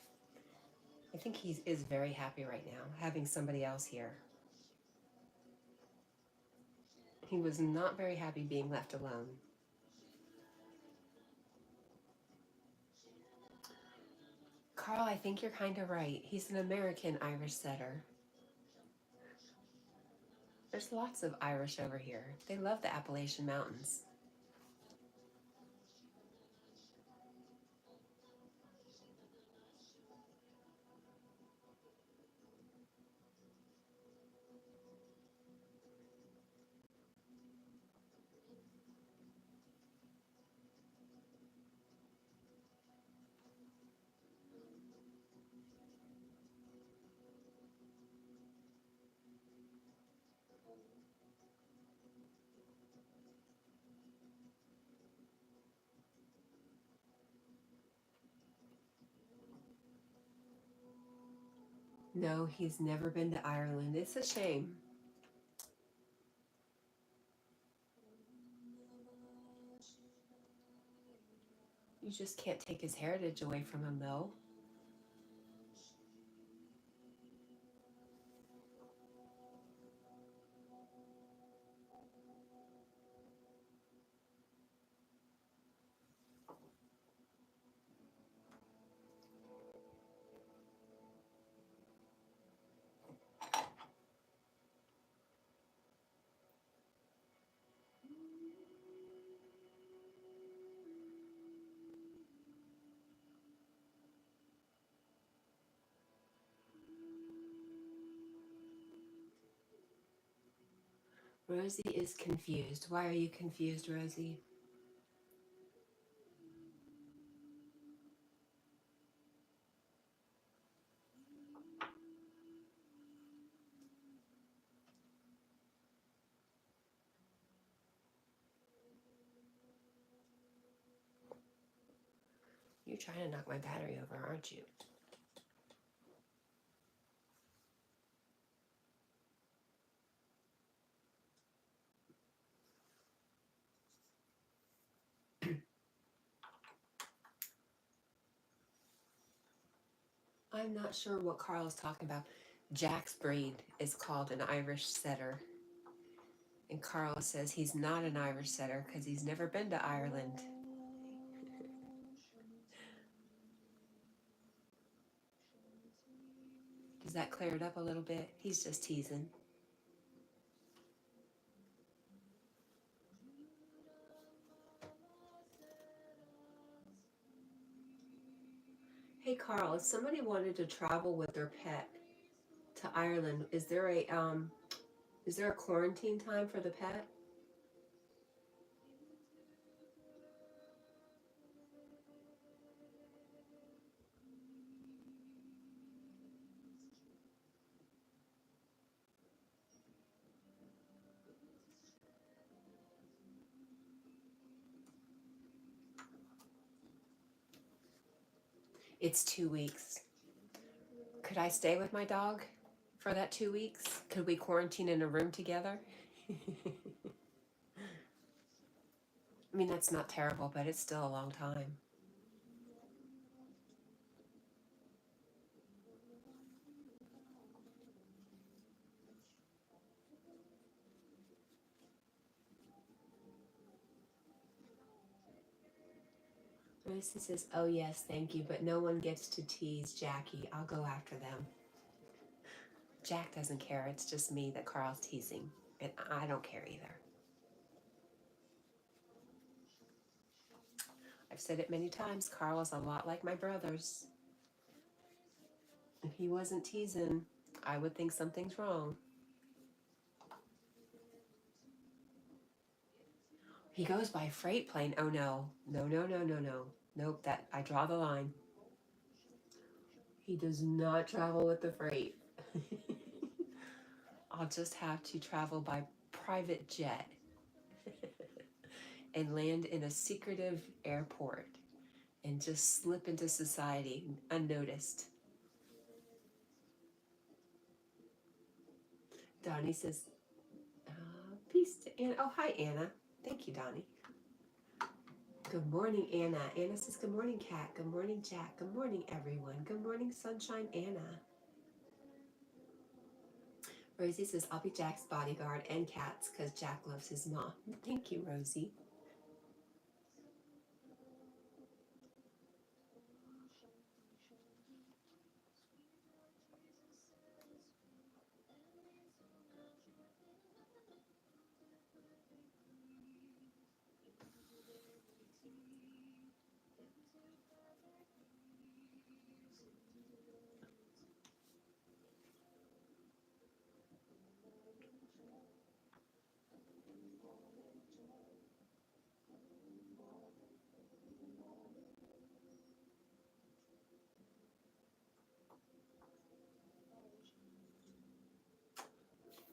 I think he is very happy right now, having somebody else here. He was not very happy being left alone. Carl, I think you're kind of right. He's an American Irish setter. There's lots of Irish over here. They love the Appalachian Mountains. No, he's never been to Ireland. It's a shame. You just can't take his heritage away from him, though. Rosie is confused. Why are you confused, Rosie? You're trying to knock my battery over, aren't you? I'm not sure what Carl is talking about. Jack's breed is called an Irish setter. And Carl says he's not an Irish setter because he's never been to Ireland. Does that clear it up a little bit? He's just teasing. Hey Carl, if somebody wanted to travel with their pet to Ireland, is there a quarantine time for the pet? It's 2 weeks. Could I stay with my dog for that 2 weeks? Could we quarantine in a room together? I mean, that's not terrible, but it's still a long time. Lucy says, oh yes, thank you, but no one gets to tease Jackie. I'll go after them. Jack doesn't care. It's just me that Carl's teasing. And I don't care either. I've said it many times. Carl is a lot like my brothers. If he wasn't teasing, I would think something's wrong. He goes by freight plane. Oh no. No, no, no, no, no. Nope, that I draw the line. He does not travel with the freight. I'll just have to travel by private jet and land in a secretive airport and just slip into society unnoticed. Donnie says, peace to Anna. Oh, hi, Anna. Thank you, Donnie. Good morning, Anna. Anna says, good morning, Cat. Good morning, Jack. Good morning, everyone. Good morning, Sunshine Anna. Rosie says, I'll be Jack's bodyguard and Cat's because Jack loves his mom. Thank you, Rosie.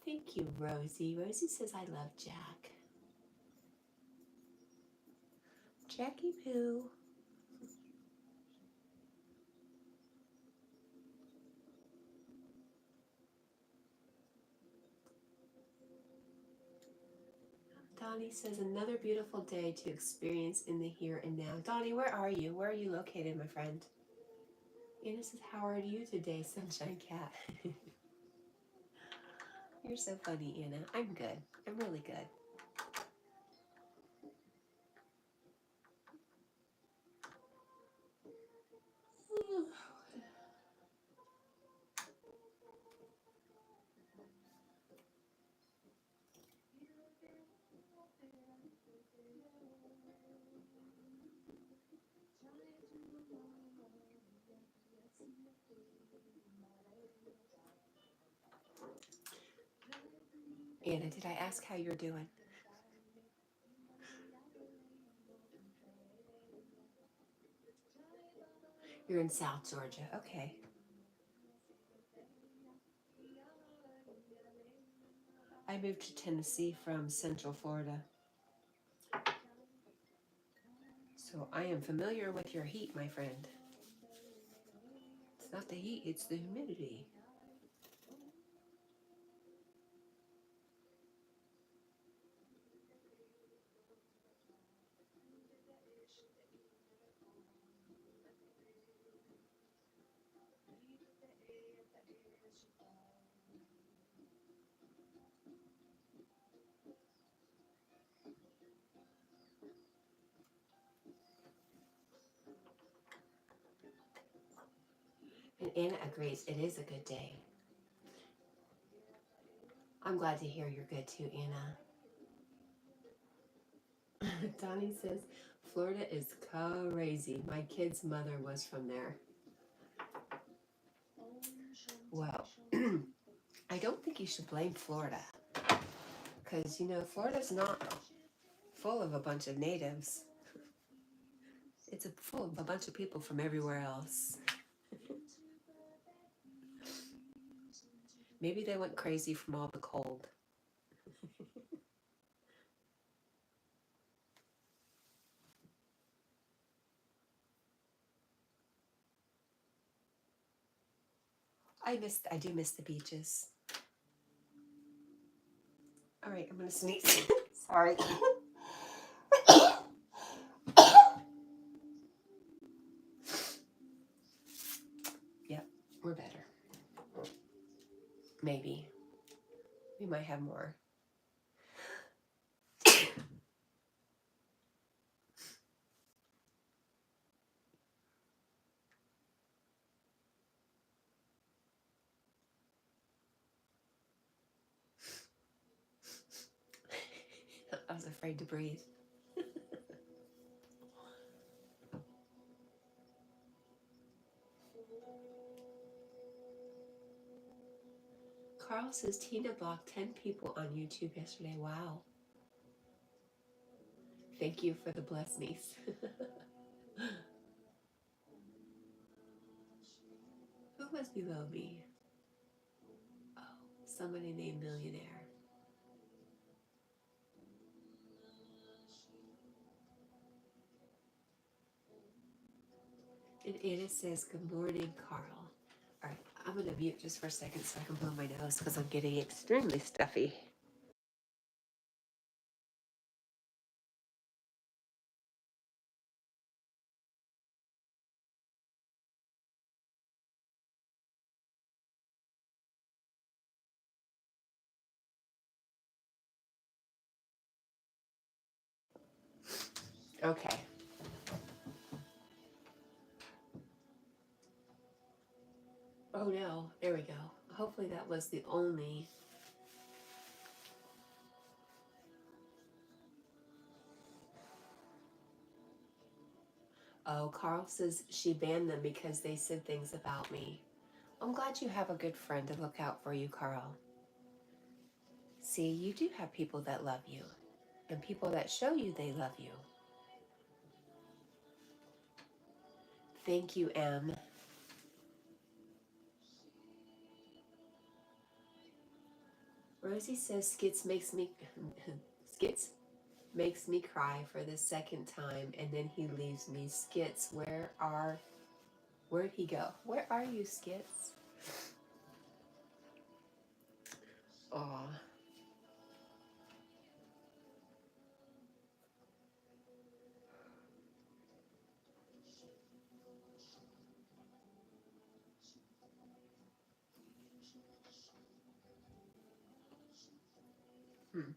Thank you, Rosie. Rosie says, I love Jack. Jackie Poo. Donnie says, another beautiful day to experience in the here and now. Donnie, where are you? Where are you located, my friend? Anna says, how are you today, Sunshine Cat? You're so funny, Anna. I'm good. I'm really good. Anna, did I ask how you're doing? You're in South Georgia. Okay. I moved to Tennessee from Central Florida. So I am familiar with your heat, my friend. It's not the heat, it's the humidity. And Anna agrees, it is a good day. I'm glad to hear you're good too, Anna. Donnie says, Florida is crazy. My kid's mother was from there. Well, I don't think you should blame Florida. Because, you know, Florida's not full of a bunch of natives. It's full of a bunch of people from everywhere else. Maybe they went crazy from all the cold. I do miss the beaches. All right, I'm gonna sneeze. Sorry. Yep, we're better. Maybe. We might have more. afraid to breathe. Carl says Tina blocked 10 people on YouTube yesterday. Wow. Thank you for the bless niece. Who was below me? Oh, somebody named Millionaire. And Anna says, good morning, Carl. All right, I'm going to mute just for a second so I can blow my nose because I'm getting extremely stuffy. Okay. Oh no, there we go. Hopefully that was the only. Oh, Carl says she banned them because they said things about me. I'm glad you have a good friend to look out for you, Carl. See, you do have people that love you and people that show you they love you. Thank you, Em. Rosie says skits makes me cry for the second time and then he leaves me. Skits, where'd he go? Where are you, Skits? Aw. Hmm.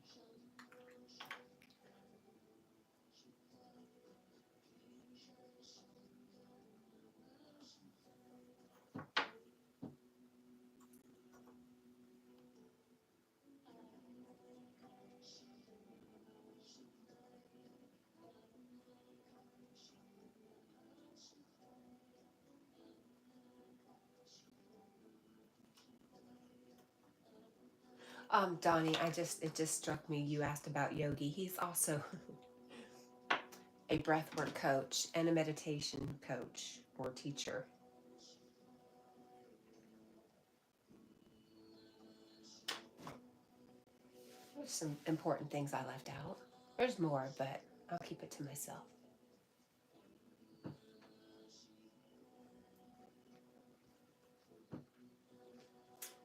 Donnie, it just struck me. You asked about Yogi. He's also a breathwork coach and a meditation coach or teacher. There's some important things I left out. There's more, but I'll keep it to myself.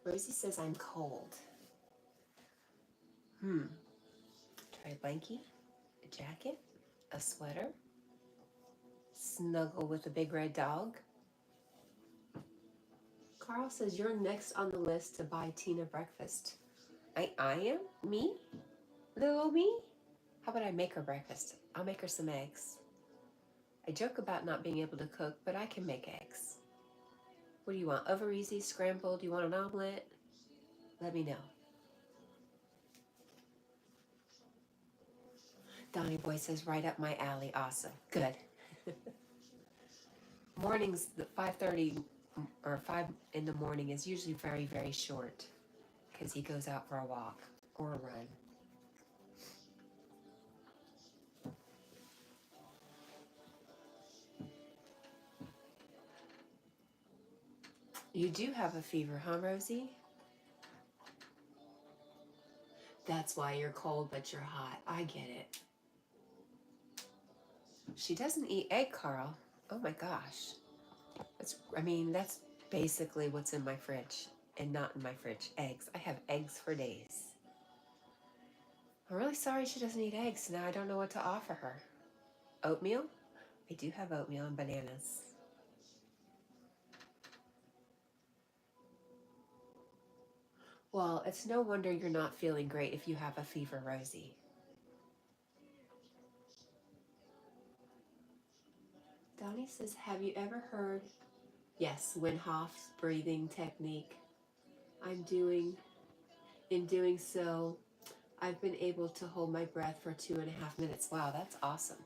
Rosie says I'm cold. Try a blankie, a jacket, a sweater, snuggle with a big red dog. Carl says you're next on the list to buy Tina breakfast. I am? Me? Little me? How about I make her breakfast? I'll make her some eggs. I joke about not being able to cook, but I can make eggs. What do you want? Over easy, scrambled? You want an omelet? Let me know. Donnie Boy says right up my alley. Awesome. Good. Mornings, 5:30 or 5 in the morning is usually very, very short because he goes out for a walk or a run. You do have a fever, huh, Rosie? That's why you're cold, but you're hot. I get it. She doesn't eat egg, Carl. Oh my gosh. That's basically what's in my fridge and not in my fridge. Eggs. I have eggs for days. I'm really sorry she doesn't eat eggs. Now I don't know what to offer her. Oatmeal? I do have oatmeal and bananas. Well, it's no wonder you're not feeling great if you have a fever, Rosie. Donnie says, have you ever heard? Yes, Wim Hof's breathing technique. In doing so, I've been able to hold my breath for 2.5 minutes. Wow, that's awesome.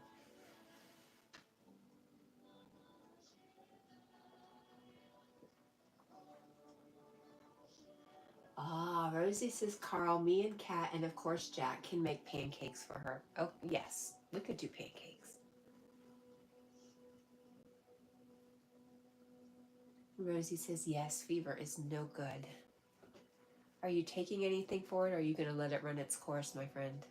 Ah, Rosie says, Carl, me and Cat, and of course Jack can make pancakes for her. Oh, yes, we could do pancakes. Rosie says, yes, fever is no good. Are you taking anything for it, or are you going to let it run its course, my friend?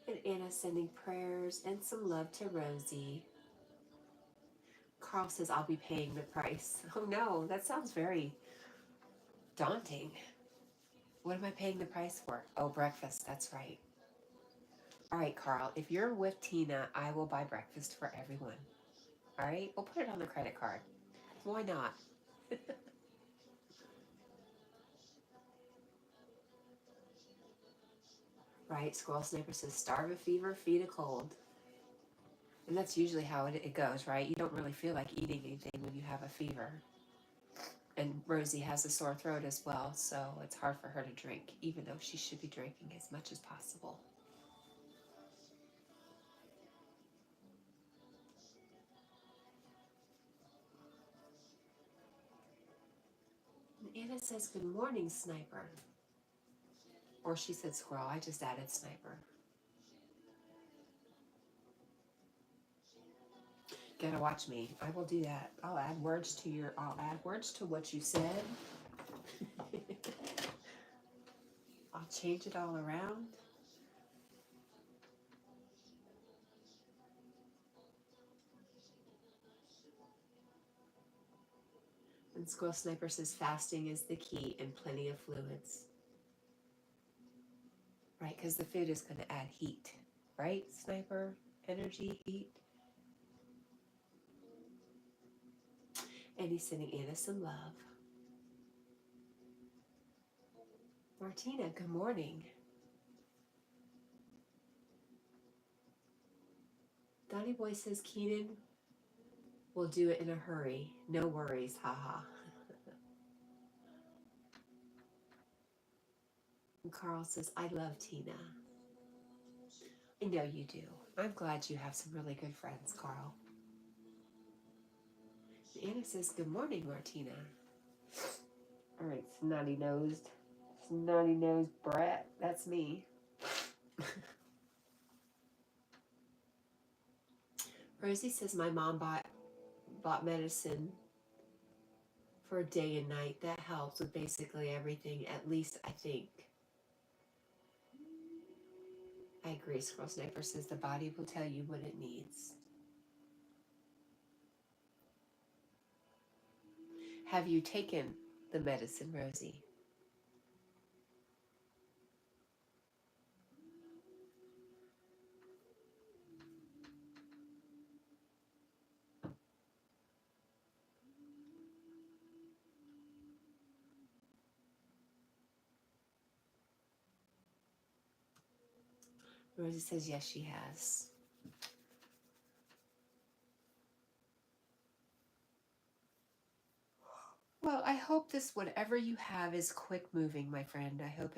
And Anna's sending prayers and some love to Rosie. Carl says, I'll be paying the price. Oh no, that sounds very daunting. What am I paying the price for? Oh, breakfast, that's right. All right, Carl, if you're with Tina, I will buy breakfast for everyone. All right, we'll put it on the credit card. Why not? Right, Squirrel Sniper says, starve a fever, feed a cold. And that's usually how it goes, right? You don't really feel like eating anything when you have a fever. And Rosie has a sore throat as well, so it's hard for her to drink, even though she should be drinking as much as possible. And Anna says, good morning, Sniper. Or she said squirrel. I just added Sniper. Gotta watch me. I will do that. I'll add words to what you said. I'll change it all around. And Squirrel Sniper says fasting is the key and plenty of fluids. Right, because the food is going to add heat. Right, Sniper? Energy, heat. And he's sending Anna some love. Martina, good morning. Donnie Boy says Keenan will do it in a hurry. No worries, haha. And Carl says, I love Tina. I know you do. I'm glad you have some really good friends, Carl. And Anna says, good morning, Martina. All right, snotty-nosed brat. That's me. Rosie says my mom bought medicine for day and night. That helps with basically everything, at least I think. I agree. Squirrel Sniper says the body will tell you what it needs. Have you taken the medicine, Rosie? Rosie says yes, she has. Well, I hope this, whatever you have, is quick moving, my friend. I hope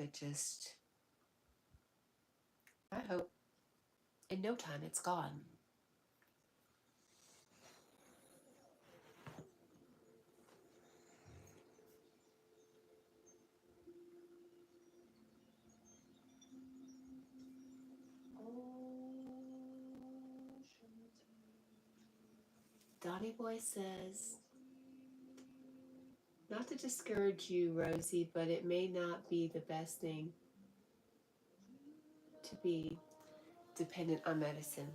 in no time it's gone. Donnie Boy says, not to discourage you, Rosie, but it may not be the best thing to be dependent on medicine.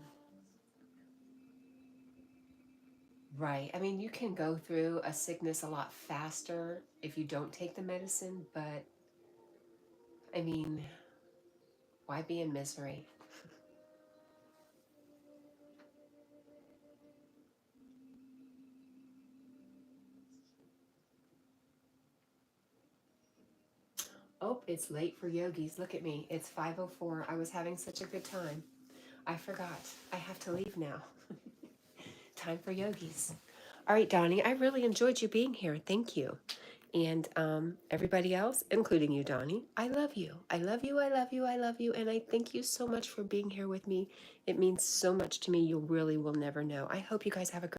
Right. I mean, you can go through a sickness a lot faster if you don't take the medicine, but I mean, why be in misery? Oh, it's late for yogis. Look at me. It's 5:04. I was having such a good time. I forgot. I have to leave now. Time for yogis. All right, Donnie, I really enjoyed you being here. Thank you. And everybody else, including you, Donnie, I love you. I love you. I love you. I love you. And I thank you so much for being here with me. It means so much to me. You really will never know. I hope you guys have a great